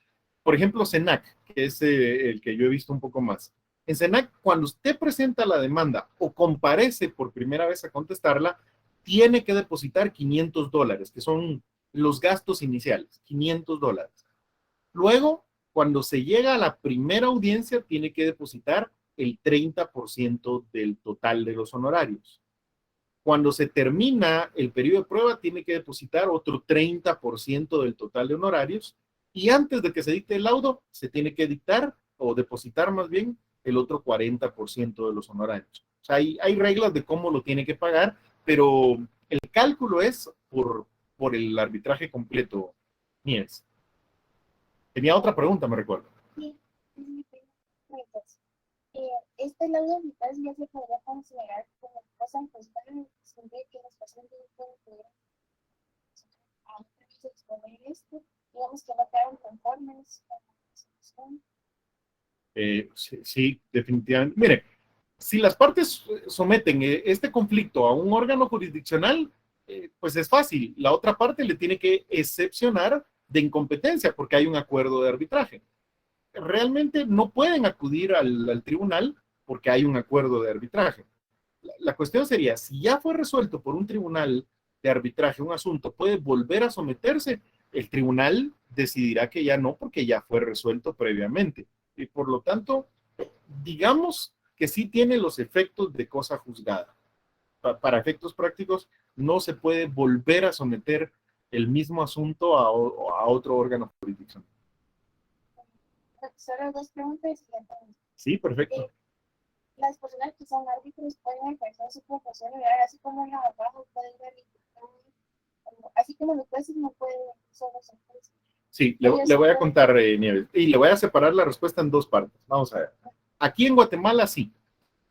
Por ejemplo, CENAC, que es el que yo he visto un poco más. En CENAC, cuando usted presenta la demanda o comparece por primera vez a contestarla, tiene que depositar $500, que son los gastos iniciales, $500. Luego, cuando se llega a la primera audiencia, tiene que depositar el 30% del total de los honorarios. Cuando se termina el periodo de prueba, tiene que depositar otro 30% del total de honorarios. Y antes de que se dicte el laudo, se tiene que dictar, o depositar más bien, el otro 40% de los honorarios. O sea, hay reglas de cómo lo tiene que pagar, pero el cálculo es por el arbitraje completo, Nieves. Tenía otra pregunta, me recuerdo. Sí, sí, sí, entonces, este laudo arbitral ya se podría considerar como cosa juzgada, sin ver que los pacientes no pueden poder a otra vez exponer esto, digamos que no quedaron conformes con la solución. Sí, sí, definitivamente. Mire, si las partes someten este conflicto a un órgano jurisdiccional, pues es fácil. La otra parte le tiene que excepcionar de incompetencia porque hay un acuerdo de arbitraje. Realmente no pueden acudir al tribunal porque hay un acuerdo de arbitraje. La cuestión sería, si ya fue resuelto por un tribunal de arbitraje un asunto, ¿puede volver a someterse? El tribunal decidirá que ya no porque ya fue resuelto previamente. Y por lo tanto, digamos que sí tiene los efectos de cosa juzgada. Para efectos prácticos, no se puede volver a someter el mismo asunto a otro órgano jurisdiccional. Solo dos preguntas y entonces, Sí, perfecto. las personas que son árbitros pueden ejercer su profesión legal, así como el abogado puede verificar, así como los jueces no pueden solo ser jueces. Sí, le voy a contar, Nieves, y le voy a separar la respuesta en dos partes. Vamos a ver. Aquí en Guatemala, sí.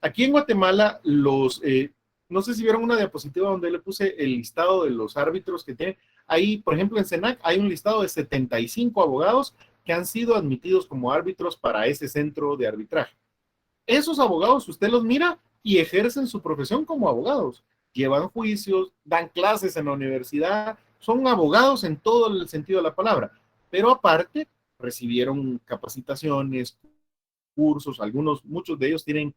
Aquí en Guatemala, no sé si vieron una diapositiva donde le puse el listado de los árbitros que tiene. Ahí, por ejemplo, en CENAC hay un listado de 75 abogados que han sido admitidos como árbitros para ese centro de arbitraje. Esos abogados, usted los mira y ejercen su profesión como abogados. Llevan juicios, dan clases en la universidad, son abogados en todo el sentido de la palabra. Pero aparte, recibieron capacitaciones, cursos, muchos de ellos tienen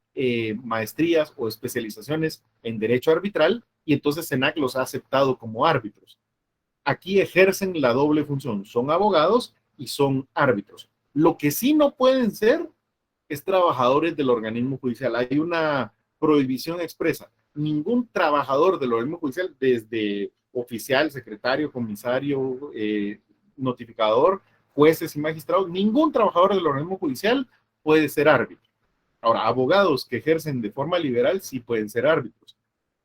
maestrías o especializaciones en derecho arbitral y entonces CENAC los ha aceptado como árbitros. Aquí ejercen la doble función, son abogados y son árbitros. Lo que sí no pueden ser es trabajadores del organismo judicial. Hay una prohibición expresa. Ningún trabajador del organismo judicial, desde oficial, secretario, comisario, notificador, jueces y magistrados, ningún trabajador del organismo judicial puede ser árbitro. Ahora, abogados que ejercen de forma liberal sí pueden ser árbitros,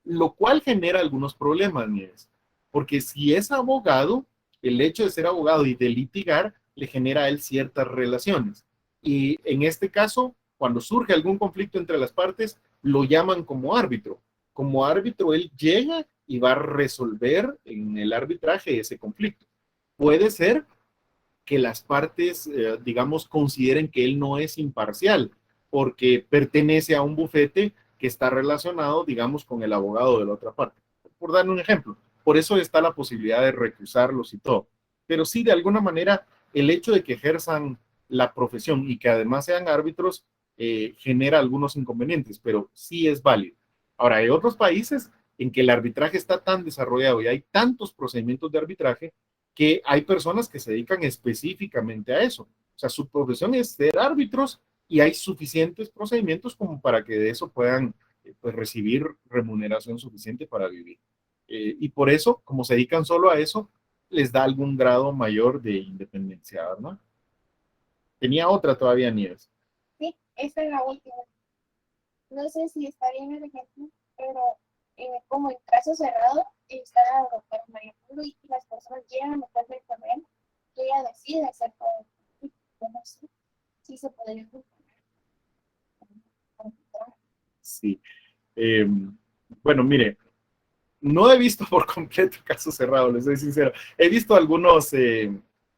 lo cual genera algunos problemas, Nieves, porque si es abogado, el hecho de ser abogado y de litigar le genera a él ciertas relaciones. Y en este caso, cuando surge algún conflicto entre las partes, lo llaman como árbitro. Como árbitro, él llega y va a resolver en el arbitraje ese conflicto. Puede ser que las partes, digamos, consideren que él no es imparcial, porque pertenece a un bufete que está relacionado, digamos, con el abogado de la otra parte. Por dar un ejemplo, por eso está la posibilidad de recusarlos y todo. Pero sí, de alguna manera, el hecho de que ejerzan la profesión y que además sean árbitros genera algunos inconvenientes, pero sí es válido. Ahora, hay otros países en que el arbitraje está tan desarrollado y hay tantos procedimientos de arbitraje que hay personas que se dedican específicamente a eso. O sea, su profesión es ser árbitros y hay suficientes procedimientos como para que de eso puedan pues, recibir remuneración suficiente para vivir. Y por eso, como se dedican solo a eso, les da algún grado mayor de independencia, ¿no? Tenía otra todavía, Nieves. Sí, esta es la última. No sé si está bien el ejemplo, pero como en caso cerrado, está la doctora María Puro y las personas llegan a meterle con él, que ella decide hacer todo. No sé si se podría comparar. Sí. Bueno, mire, no he visto por completo caso cerrado, les soy sincero. He visto algunos,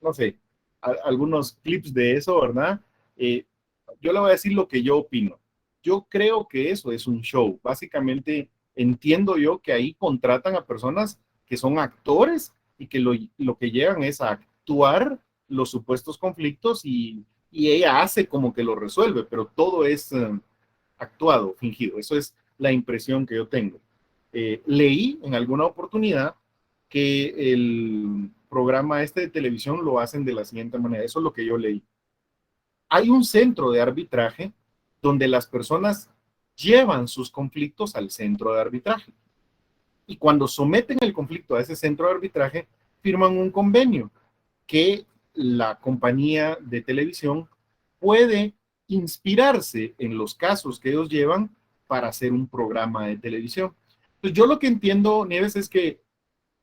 no sé, algunos clips de eso, ¿verdad? Yo le voy a decir lo que yo opino. Yo creo que eso es un show. Básicamente, entiendo yo que ahí contratan a personas que son actores y que lo que llegan es a actuar los supuestos conflictos y ella hace como que lo resuelve, pero todo es actuado, fingido. Eso es la impresión que yo tengo. Leí en alguna oportunidad que el programa este de televisión lo hacen de la siguiente manera. Eso es lo que yo leí. Hay un centro de arbitraje donde las personas llevan sus conflictos al centro de arbitraje. Y cuando someten el conflicto a ese centro de arbitraje, firman un convenio que la compañía de televisión puede inspirarse en los casos que ellos llevan para hacer un programa de televisión. Entonces, yo lo que entiendo, Nieves, es que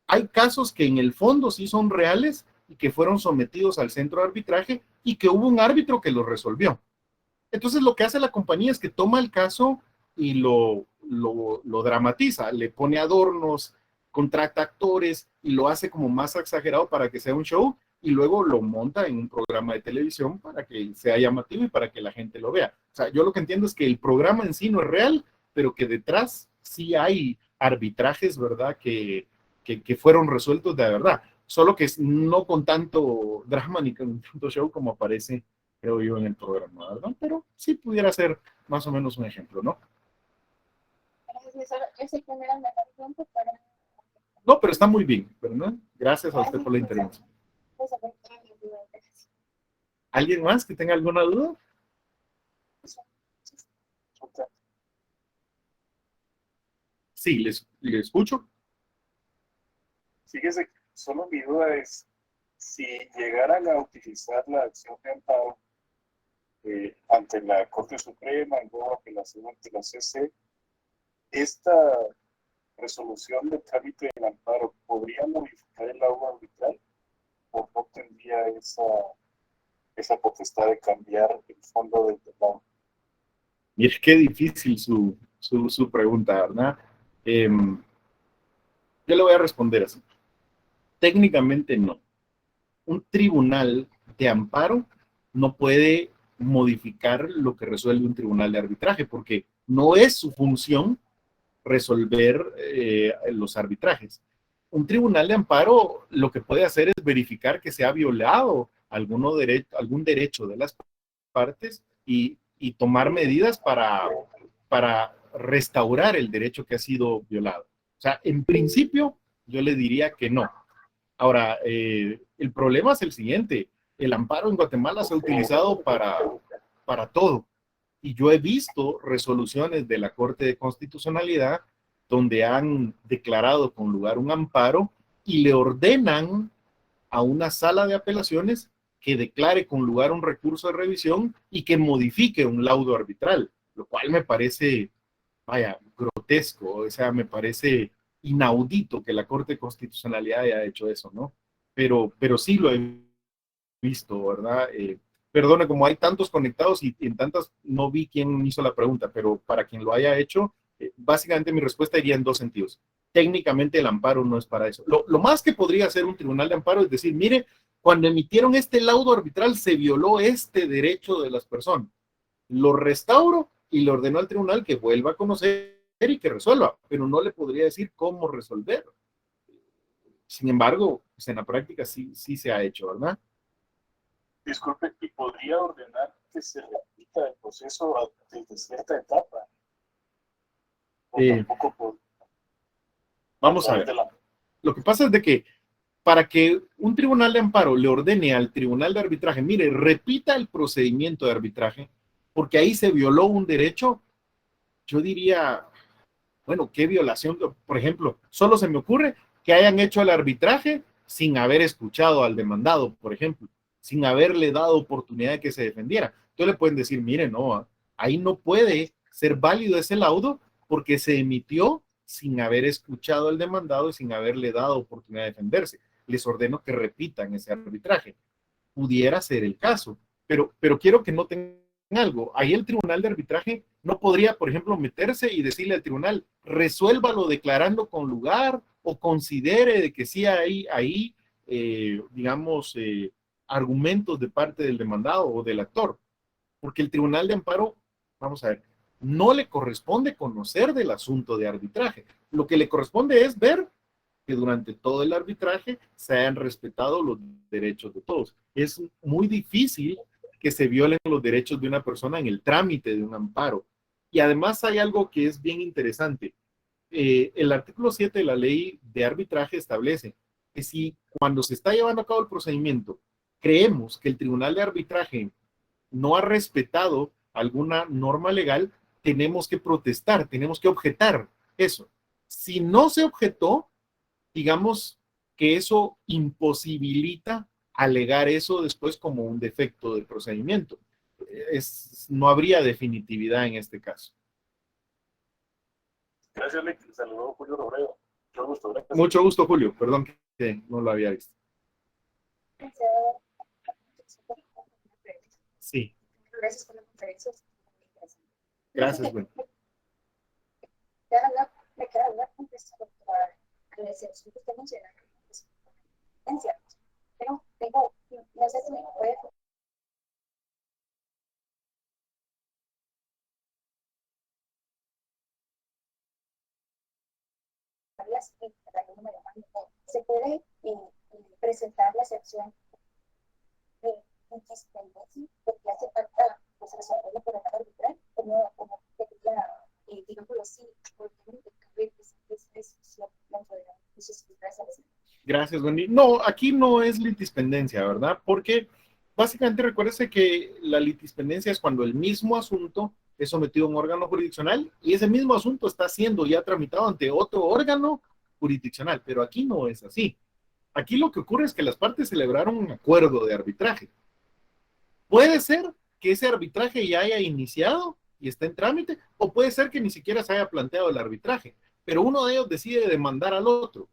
hay casos que en el fondo sí son reales, y que fueron sometidos al centro de arbitraje y que hubo un árbitro que lo resolvió. Entonces lo que hace la compañía es que toma el caso y lo dramatiza, le pone adornos, contrata actores y lo hace como más exagerado para que sea un show y luego lo monta en un programa de televisión para que sea llamativo y para que la gente lo vea. O sea, yo lo que entiendo es que el programa en sí no es real, pero que detrás sí hay arbitrajes, ¿verdad? Que fueron resueltos de verdad. Solo que no con tanto drama ni con tanto show como aparece, creo yo, en el programa, ¿verdad? Pero sí pudiera ser más o menos un ejemplo, ¿no? Yo sé que no era mejor tiempo para... No, pero está muy bien, ¿verdad? Gracias a usted por la intervención. Pues, a ver, qué me ayuda. ¿Alguien más que tenga alguna duda? Sí, les escucho. Fíjese, solo mi duda es, si llegaran a utilizar la acción de amparo ante la Corte Suprema, en nueva apelación ante la CC, esta resolución del trámite del amparo podría modificar el laudo arbitral o no tendría esa potestad de cambiar el fondo del laudo. Mire, qué difícil su pregunta, ¿verdad? Yo le voy a responder así. Técnicamente no. Un tribunal de amparo no puede modificar lo que resuelve un tribunal de arbitraje, porque no es su función resolver los arbitrajes. Un tribunal de amparo lo que puede hacer es verificar que se ha violado algún derecho de las partes y tomar medidas para restaurar el derecho que ha sido violado. O sea, en principio, yo le diría que no. Ahora, el problema es el siguiente. El amparo en Guatemala se ha utilizado para todo. Y yo he visto resoluciones de la Corte de Constitucionalidad donde han declarado con lugar un amparo y le ordenan a una sala de apelaciones que declare con lugar un recurso de revisión y que modifique un laudo arbitral, lo cual me parece, vaya, grotesco, o sea, me parece inaudito que la Corte de Constitucionalidad haya hecho eso, ¿no? Pero sí lo he visto, ¿verdad? Perdone, como hay tantos conectados y en tantas no vi quién hizo la pregunta, pero para quien lo haya hecho, básicamente mi respuesta iría en dos sentidos. Técnicamente el amparo no es para eso. Lo más que podría hacer un tribunal de amparo es decir, mire, cuando emitieron este laudo arbitral se violó este derecho de las personas. Lo restauro y le ordenó al tribunal que vuelva a conocer y que resuelva, pero no le podría decir cómo resolver. Sin embargo, pues en la práctica sí se ha hecho, ¿verdad? Disculpe, ¿y podría ordenar que se repita el proceso desde cierta etapa? ¿O tampoco por, vamos a ver. Lo que pasa es de que para que un tribunal de amparo le ordene al tribunal de arbitraje, mire, repita el procedimiento de arbitraje, porque ahí se violó un derecho, yo diría, bueno, ¿qué violación? Por ejemplo, solo se me ocurre que hayan hecho el arbitraje sin haber escuchado al demandado, por ejemplo, sin haberle dado oportunidad de que se defendiera. Entonces le pueden decir, mire, no, ahí no puede ser válido ese laudo porque se emitió sin haber escuchado al demandado y sin haberle dado oportunidad de defenderse. Les ordeno que repitan ese arbitraje. Pudiera ser el caso, pero quiero que noten algo. Ahí el tribunal de arbitraje no podría, por ejemplo, meterse y decirle al tribunal, resuélvalo declarando con lugar o considere de que sí hay ahí, digamos, argumentos de parte del demandado o del actor. Porque el tribunal de amparo, vamos a ver, no le corresponde conocer del asunto de arbitraje. Lo que le corresponde es ver que durante todo el arbitraje se hayan respetado los derechos de todos. Es muy difícil que se violen los derechos de una persona en el trámite de un amparo. Y además hay algo que es bien interesante. El artículo 7 de la ley de arbitraje establece que si cuando se está llevando a cabo el procedimiento creemos que el tribunal de arbitraje no ha respetado alguna norma legal, tenemos que protestar, tenemos que objetar eso. Si no se objetó, digamos que eso imposibilita alegar eso después como un defecto del procedimiento. No habría definitividad en este caso. Gracias, Alex. Saludos, Julio Robredo. Mucho gusto. Gracias. Mucho gusto, Julio. Perdón que no lo había visto. Sí, Gracias por la conferencia. gracias, bueno. Me queda una contestación a la excepción que usted menciona. Pero tengo, no sé si me puede se puede presentar la excepción de independencia porque hace falta pues, resolverlo por el arbitral como digámoslo así, porque es decisión dentro de la sociedad. Gracias, Wendy. No, aquí no es litispendencia, ¿verdad? Porque básicamente recuérdese que la litispendencia es cuando el mismo asunto es sometido a un órgano jurisdiccional y ese mismo asunto está siendo ya tramitado ante otro órgano jurisdiccional, pero aquí no es así. Aquí lo que ocurre es que las partes celebraron un acuerdo de arbitraje. Puede ser que ese arbitraje ya haya iniciado y está en trámite, o puede ser que ni siquiera se haya planteado el arbitraje, pero uno de ellos decide demandar al otro.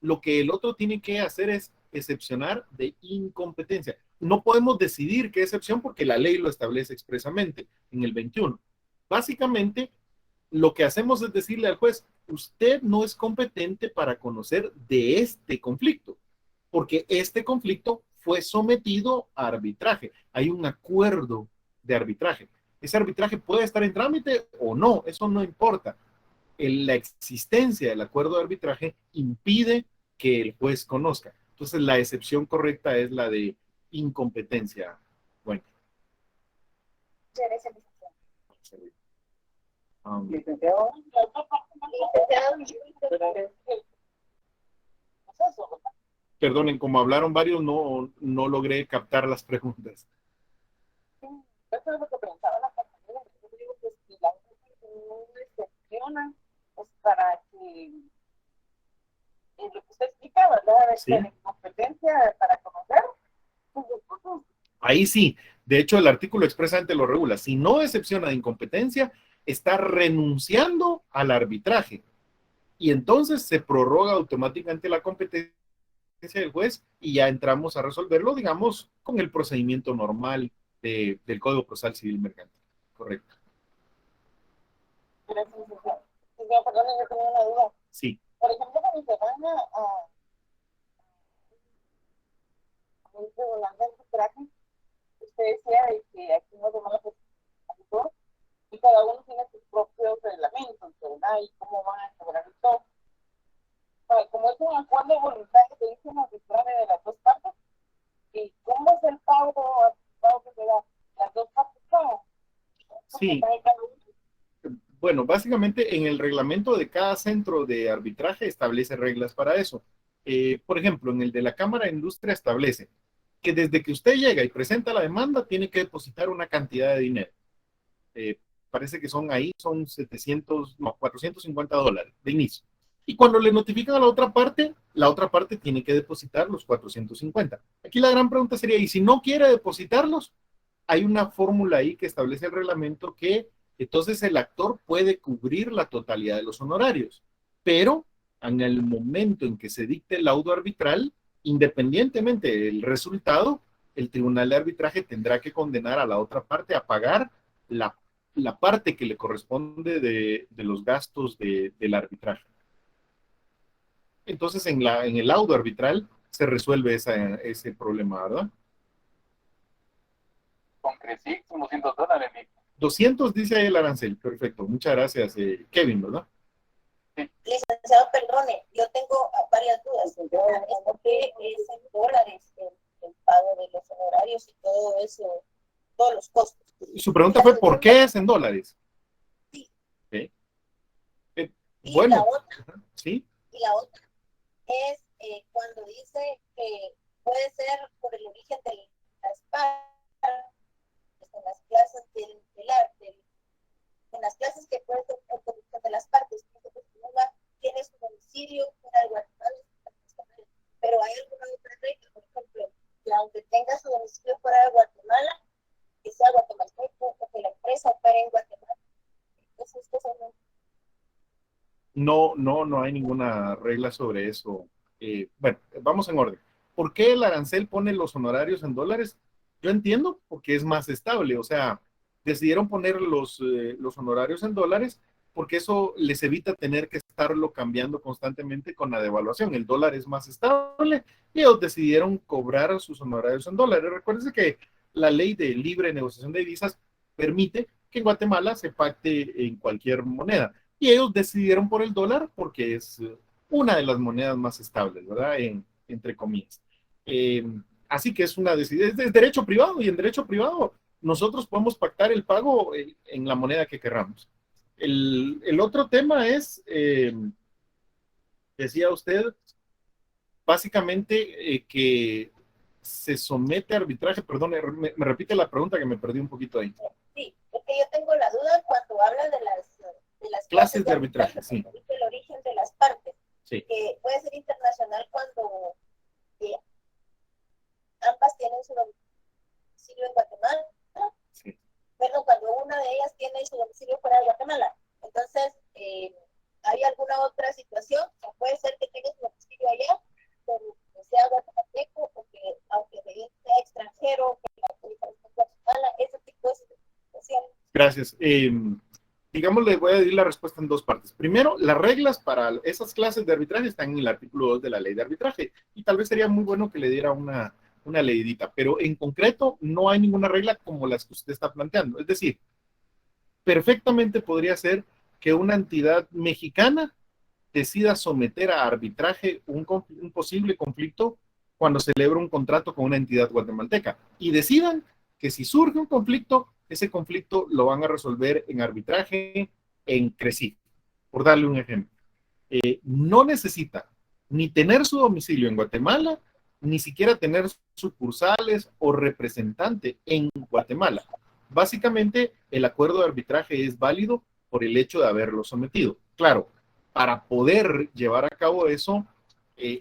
Lo que el otro tiene que hacer es excepcionar de incompetencia. No podemos decidir qué excepción porque la ley lo establece expresamente en el 21. Básicamente, lo que hacemos es decirle al juez, usted no es competente para conocer de este conflicto, porque este conflicto fue sometido a arbitraje. Hay un acuerdo de arbitraje. Ese arbitraje puede estar en trámite o no, eso no importa. La existencia del acuerdo de arbitraje impide que el juez conozca. Entonces, la excepción correcta es la de incompetencia. Bueno. Licenciado, Perdonen, como hablaron varios, no logré captar las preguntas. eso es lo que pensaba la compañera. Yo digo que si la gente no excepciona, pues para que lo que usted explica, ¿verdad? Sí. La incompetencia para conocer, pues, Ahí sí, de hecho el artículo expresamente lo regula. Si no excepciona de incompetencia, está renunciando al arbitraje y entonces se prorroga automáticamente la competencia del juez y ya entramos a resolverlo, digamos, con el procedimiento normal del Código Procesal Civil Mercantil. Correcto. Perdón, yo tenía una duda. Sí. Por ejemplo, cuando se van a un tribunal de arbitraje, usted decía de que aquí no tomamos el y cada uno tiene sus propios reglamentos, ¿verdad? Y cómo van a lograr todo. Como es un acuerdo voluntario que dicen arbitraje de las dos partes, ¿y cómo es el pago que se da? Las dos partes pagan. Sí. Bueno, básicamente en el reglamento de cada centro de arbitraje establece reglas para eso. Por ejemplo, en el de la Cámara de Industria establece que desde que usted llega y presenta la demanda, tiene que depositar una cantidad de dinero. Parece que son 700, no, $450 de inicio. Y cuando le notifican a la otra parte tiene que depositar los 450. Aquí la gran pregunta sería, ¿y si no quiere depositarlos? Hay una fórmula ahí que establece el reglamento que entonces el actor puede cubrir la totalidad de los honorarios, pero en el momento en que se dicte el laudo arbitral, independientemente del resultado, el tribunal de arbitraje tendrá que condenar a la otra parte a pagar la parte que le corresponde de los gastos del arbitraje. Entonces, en el laudo arbitral se resuelve ese problema, ¿verdad? Con Cresix, unos $200. 200 dice ahí el arancel. Perfecto. Muchas gracias, Kevin, ¿verdad? Licenciado, perdone, yo tengo varias dudas. ¿Por qué es en dólares el pago de los honorarios y todo eso, todos los costos? Su pregunta fue, ¿por qué es en dólares? Sí. ¿Okay? Y Bueno, la otra, ¿sí? Y la otra es cuando dice que puede ser por el origen de las partes, en las clases del arte, en las clases que puede ser por el origen de las partes, tiene su domicilio fuera de Guatemala, pero hay alguna otra regla, por ejemplo, que aunque tenga su domicilio fuera de Guatemala, que sea guatemalteco o que la empresa opere en Guatemala. Entonces, No hay ninguna regla sobre eso. Bueno, vamos en orden. ¿por qué el arancel pone los honorarios en dólares? Yo entiendo, porque es más estable, o sea, decidieron poner los honorarios en dólares porque eso les evita tener que estarlo cambiando constantemente con la devaluación. El dólar es más estable y ellos decidieron cobrar sus honorarios en dólares. Recuérdense que la ley de libre negociación de divisas permite que en Guatemala se pacte en cualquier moneda. Y ellos decidieron por el dólar porque es una de las monedas más estables, ¿verdad? Entre comillas. Así que es una decisión, es derecho privado y en derecho privado nosotros podemos pactar el pago en la moneda que querramos. El otro tema es, decía usted, básicamente que se somete a arbitraje. Perdón, me repite la pregunta que me perdí un poquito ahí. Sí, es que yo tengo la duda cuando habla de las Clases de arbitraje, sí. El origen de las partes, Sí. que puede ser internacional cuando ambas tienen su domicilio en Guatemala, Sí. pero cuando una de ellas tiene su domicilio fuera de Guatemala. Entonces, ¿hay alguna otra situación? O puede ser que tenga su domicilio allá, pero que sea guatemalteco, o que aunque sea extranjero, que la autoridad esté en Guatemala, ese tipo de situaciones. Gracias. Digamos, le voy a decir la respuesta en dos partes. Primero, las reglas para esas clases de arbitraje están en el artículo 2 de la ley de arbitraje y tal vez sería muy bueno que le diera una leidita, pero en concreto no hay ninguna regla como las que usted está planteando. Es decir, perfectamente podría ser que una entidad mexicana decida someter a arbitraje un posible conflicto cuando celebra un contrato con una entidad guatemalteca y decidan que si surge un conflicto, ese conflicto lo van a resolver en arbitraje en CRECIF, por darle un ejemplo. No necesita ni tener su domicilio en Guatemala, ni siquiera tener sucursales o representante en Guatemala. Básicamente, el acuerdo de arbitraje es válido por el hecho de haberlo sometido. Claro, para poder llevar a cabo eso,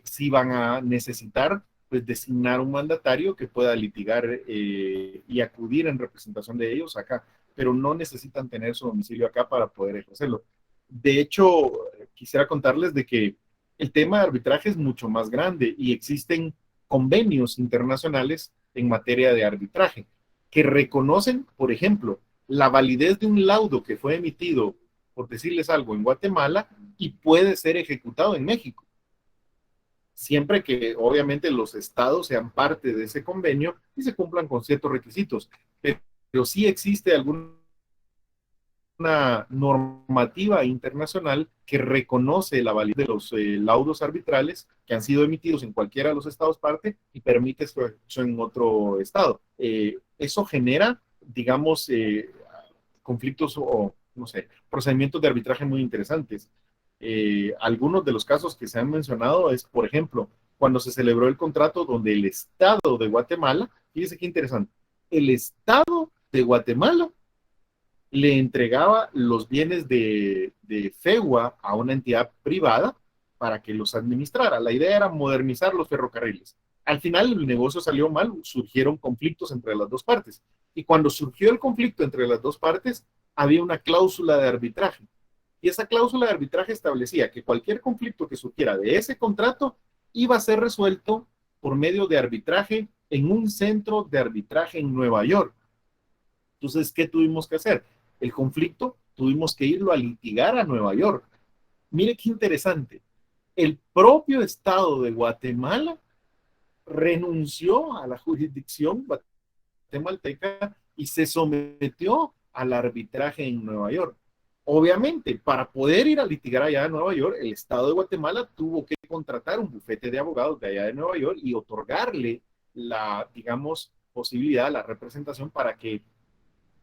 sí van a necesitar pues, designar un mandatario que pueda litigar y acudir en representación de ellos acá, pero no necesitan tener su domicilio acá para poder ejercerlo. De hecho, quisiera contarles de que el tema de arbitraje es mucho más grande y existen convenios internacionales en materia de arbitraje que reconocen, por ejemplo, la validez de un laudo que fue emitido, por decirles algo, en Guatemala y puede ser ejecutado en México, siempre que obviamente los estados sean parte de ese convenio y se cumplan con ciertos requisitos. Pero sí existe alguna normativa internacional que reconoce la validez de los laudos arbitrales que han sido emitidos en cualquiera de los estados parte y permite su ejecución en otro estado. Eso genera, digamos, conflictos o, no sé, procedimientos de arbitraje muy interesantes. Algunos de los casos que se han mencionado es, por ejemplo, cuando se celebró el contrato donde el Estado de Guatemala, fíjese qué interesante, el Estado de Guatemala le entregaba los bienes de FEGUA a una entidad privada para que los administrara. La idea era modernizar los ferrocarriles. Al final el negocio salió mal, surgieron conflictos entre las dos partes. Y cuando surgió el conflicto entre las dos partes, había una cláusula de arbitraje. Y esa cláusula de arbitraje establecía que cualquier conflicto que surgiera de ese contrato iba a ser resuelto por medio de arbitraje en un centro de arbitraje en Nueva York. Entonces, ¿qué tuvimos que hacer? El conflicto tuvimos que irlo a litigar a Nueva York. Mire qué interesante. El propio Estado de Guatemala renunció a la jurisdicción guatemalteca y se sometió al arbitraje en Nueva York. Obviamente, para poder ir a litigar allá en Nueva York, el Estado de Guatemala tuvo que contratar un bufete de abogados de allá de Nueva York y otorgarle la, digamos, posibilidad, la representación para que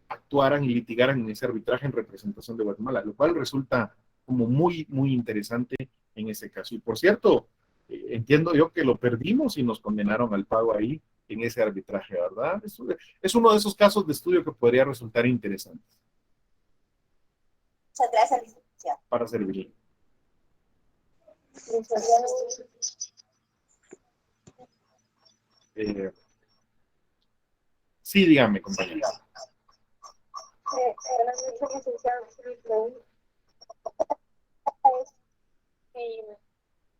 actuaran y litigaran en ese arbitraje en representación de Guatemala, lo cual resulta como muy, muy interesante en ese caso. Y por cierto, entiendo yo que lo perdimos y nos condenaron al pago ahí en ese arbitraje, ¿verdad? Es uno de esos casos de estudio que podría resultar interesante. Muchas gracias, licenciado. Para servirle. Sí, dígame, compañero.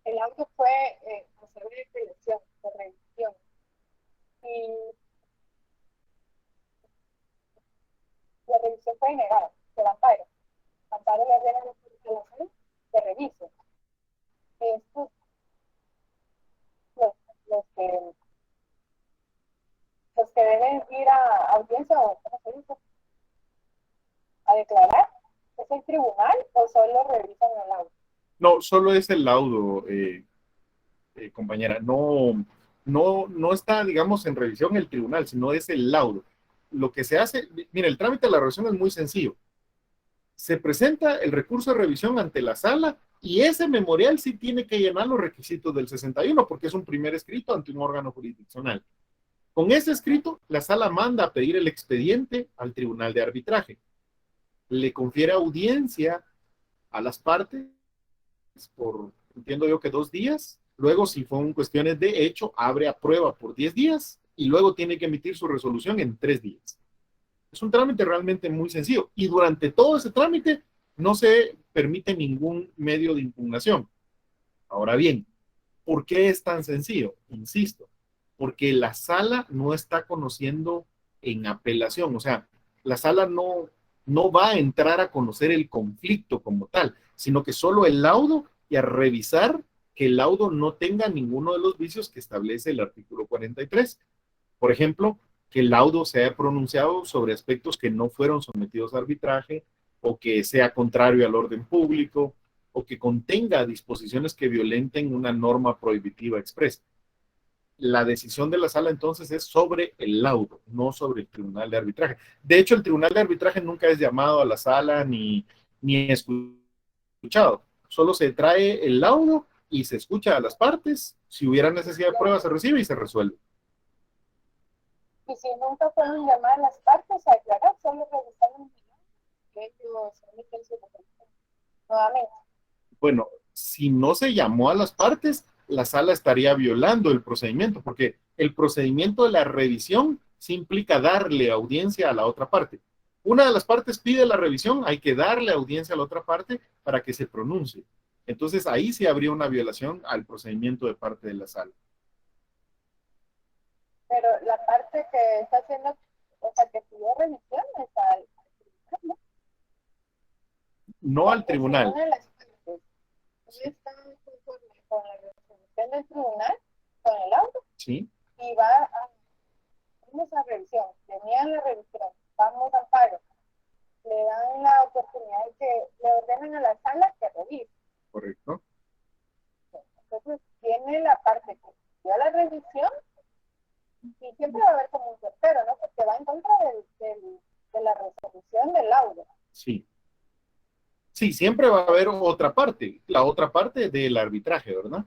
El auto fue hacer una elección, correcto. revisan el laudo. No, solo es el laudo, compañera. No está, digamos, en revisión el tribunal, sino es el laudo. Lo que se hace, mira, el trámite de la revisión es muy sencillo. Se presenta el recurso de revisión ante la sala y ese memorial sí tiene que llenar los requisitos del 61 porque es un primer escrito ante un órgano jurisdiccional. Con ese escrito, la sala manda a pedir el expediente al tribunal de arbitraje. Le confiere audiencia a las partes por, entiendo yo que 2 días. Luego, si fueron cuestiones de hecho, abre a prueba por 10 días y luego tiene que emitir su resolución en 3 días. Es un trámite realmente muy sencillo y durante todo ese trámite no se permite ningún medio de impugnación. Ahora bien, ¿por qué es tan sencillo? Insisto, porque la sala no está conociendo en apelación, o sea, la sala no va a entrar a conocer el conflicto como tal, sino que solo el laudo y a revisar que el laudo no tenga ninguno de los vicios que establece el artículo 43. Por ejemplo, que el laudo se haya pronunciado sobre aspectos que no fueron sometidos a arbitraje, o que sea contrario al orden público, o que contenga disposiciones que violenten una norma prohibitiva expresa. La decisión de la sala entonces es sobre el laudo, no sobre el tribunal de arbitraje. De hecho, el tribunal de arbitraje nunca es llamado a la sala ni escuchado. Solo se trae el laudo y se escucha a las partes. Si hubiera necesidad de prueba, se recibe y se resuelve. Y si nunca fueron llamadas las partes a aclarar, solo revisaron que ellos emiten su resolución nuevamente. Bueno, si no se llamó a las partes, la sala estaría violando el procedimiento, porque el procedimiento de la revisión sí implica darle audiencia a la otra parte. Una de las partes pide la revisión, hay que darle audiencia a la otra parte para que se pronuncie. Entonces ahí sí habría una violación al procedimiento de parte de la sala. Pero la parte que está haciendo, o sea, que pidió revisión es al tribunal, ¿no? No al tribunal. Una de las partes no está conforme con la resolución del tribunal, con el auto, Sí. y vamos a revisión, tenían la revisión, vamos a amparo, le dan la oportunidad de que le ordenen a la sala que revise. Correcto. Entonces, tiene la parte que dio la revisión y siempre va a haber como un tercero, ¿no? Porque va en contra de la resolución del laudo. Sí. Sí, siempre va a haber otra parte, la otra parte del arbitraje, ¿verdad?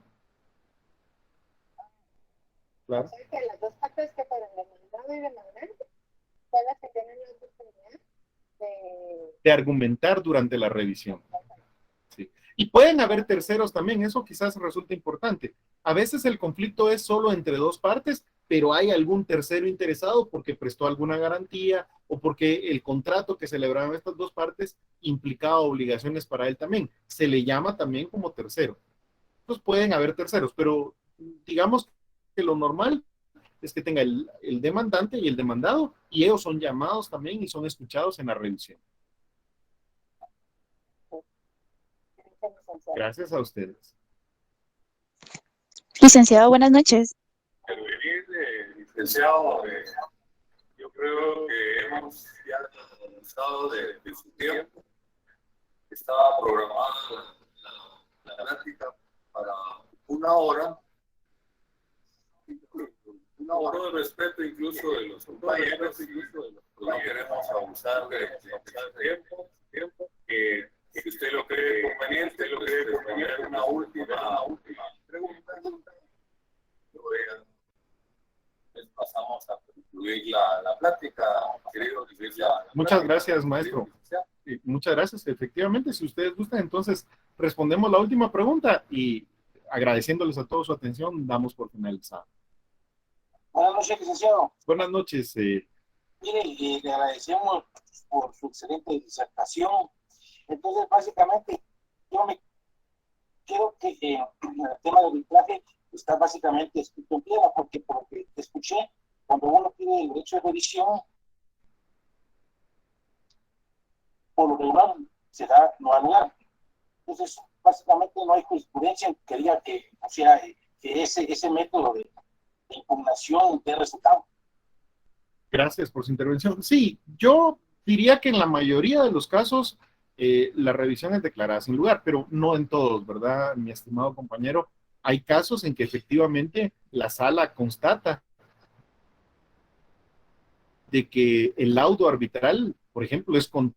Claro. O sea, que las dos partes que fueron demandado y demandante son las que tienen la oportunidad de argumentar durante la revisión. Sí. Y pueden haber terceros también, eso quizás resulta importante. A veces el conflicto es solo entre 2 partes, pero hay algún tercero interesado porque prestó alguna garantía o porque el contrato que celebraron estas 2 partes implicaba obligaciones para él también. Se le llama también como tercero. Entonces pueden haber terceros, pero digamos que lo normal es que tenga el demandante y el demandado, y ellos son llamados también y son escuchados en la revisión. Gracias a ustedes. Licenciado, buenas noches. Licenciado, yo creo que hemos ya avanzado de su tiempo. Estaba programada la plática para 1 hora. Con el respeto incluso de los compañeros, no queremos abusar de tiempo. Si usted lo cree conveniente, poner una última pregunta, les pasamos a concluir la plática, querido. Muchas gracias, maestro. Muchas gracias. Efectivamente, si ustedes gustan, entonces respondemos la última pregunta y agradeciéndoles a todos su atención, damos por finalizado. Buenas noches, licenciado. Buenas noches. Mire, le agradecemos por su excelente disertación. Entonces, básicamente, yo me creo que el tema del arbitraje está básicamente escrito en piedra, porque por lo que escuché, cuando uno pide el derecho de revisión, por lo regular se da no anular. Entonces, básicamente no hay jurisprudencia que diga que, o sea, que ese método de impugnación de resultado. Gracias por su intervención. Sí, yo diría que en la mayoría de los casos la revisión es declarada sin lugar, pero no en todos, ¿verdad, mi estimado compañero? Hay casos en que efectivamente la sala constata de que el laudo arbitral, por ejemplo, es con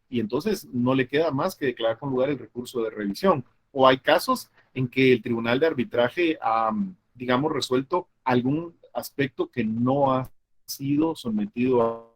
y entonces no le queda más que declarar con lugar el recurso de revisión. O hay casos en que el tribunal de arbitraje ha, digamos, resuelto algún aspecto que no ha sido sometido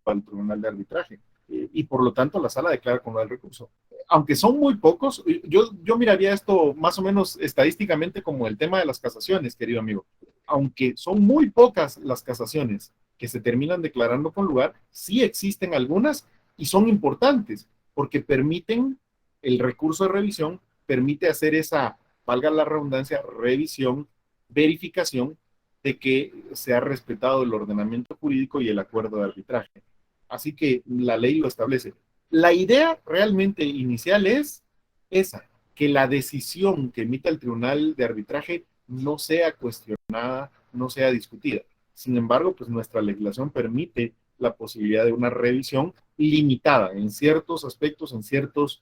al tribunal de arbitraje. Y por lo tanto la sala declara con lugar el recurso. Aunque son muy pocos, yo miraría esto más o menos estadísticamente como el tema de las casaciones, querido amigo. Aunque son muy pocas las casaciones que se terminan declarando con lugar, sí existen algunas y son importantes porque permiten el recurso de revisión, permite hacer esa, valga la redundancia, revisión, verificación de que se ha respetado el ordenamiento jurídico y el acuerdo de arbitraje. Así que la ley lo establece. La idea realmente inicial es esa, que la decisión que emita el tribunal de arbitraje no sea cuestionada, no sea discutida. Sin embargo, pues nuestra legislación permite la posibilidad de una revisión limitada en ciertos aspectos, en ciertos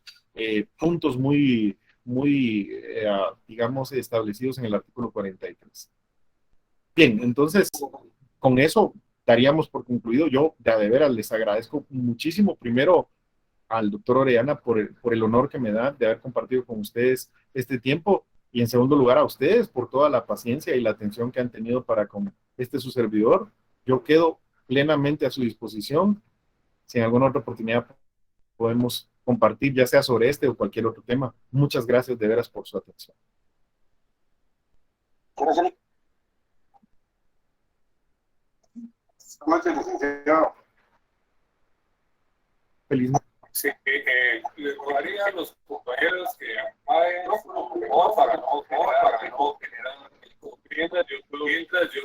puntos muy, digamos, establecidos en el artículo 43. Bien, entonces, con eso daríamos por concluido. Yo, de veras, les agradezco muchísimo, primero al doctor Orellana por el honor que me da de haber compartido con ustedes este tiempo, y en segundo lugar a ustedes por toda la paciencia y la atención que han tenido para con su servidor. Yo quedo plenamente a su disposición. Si en alguna otra oportunidad podemos compartir, ya sea sobre este o cualquier otro tema. Muchas gracias de veras por su atención. Feliz noche. Sí, les rogaría a los compañeros que apaguen, por favor, para no generar mientras yo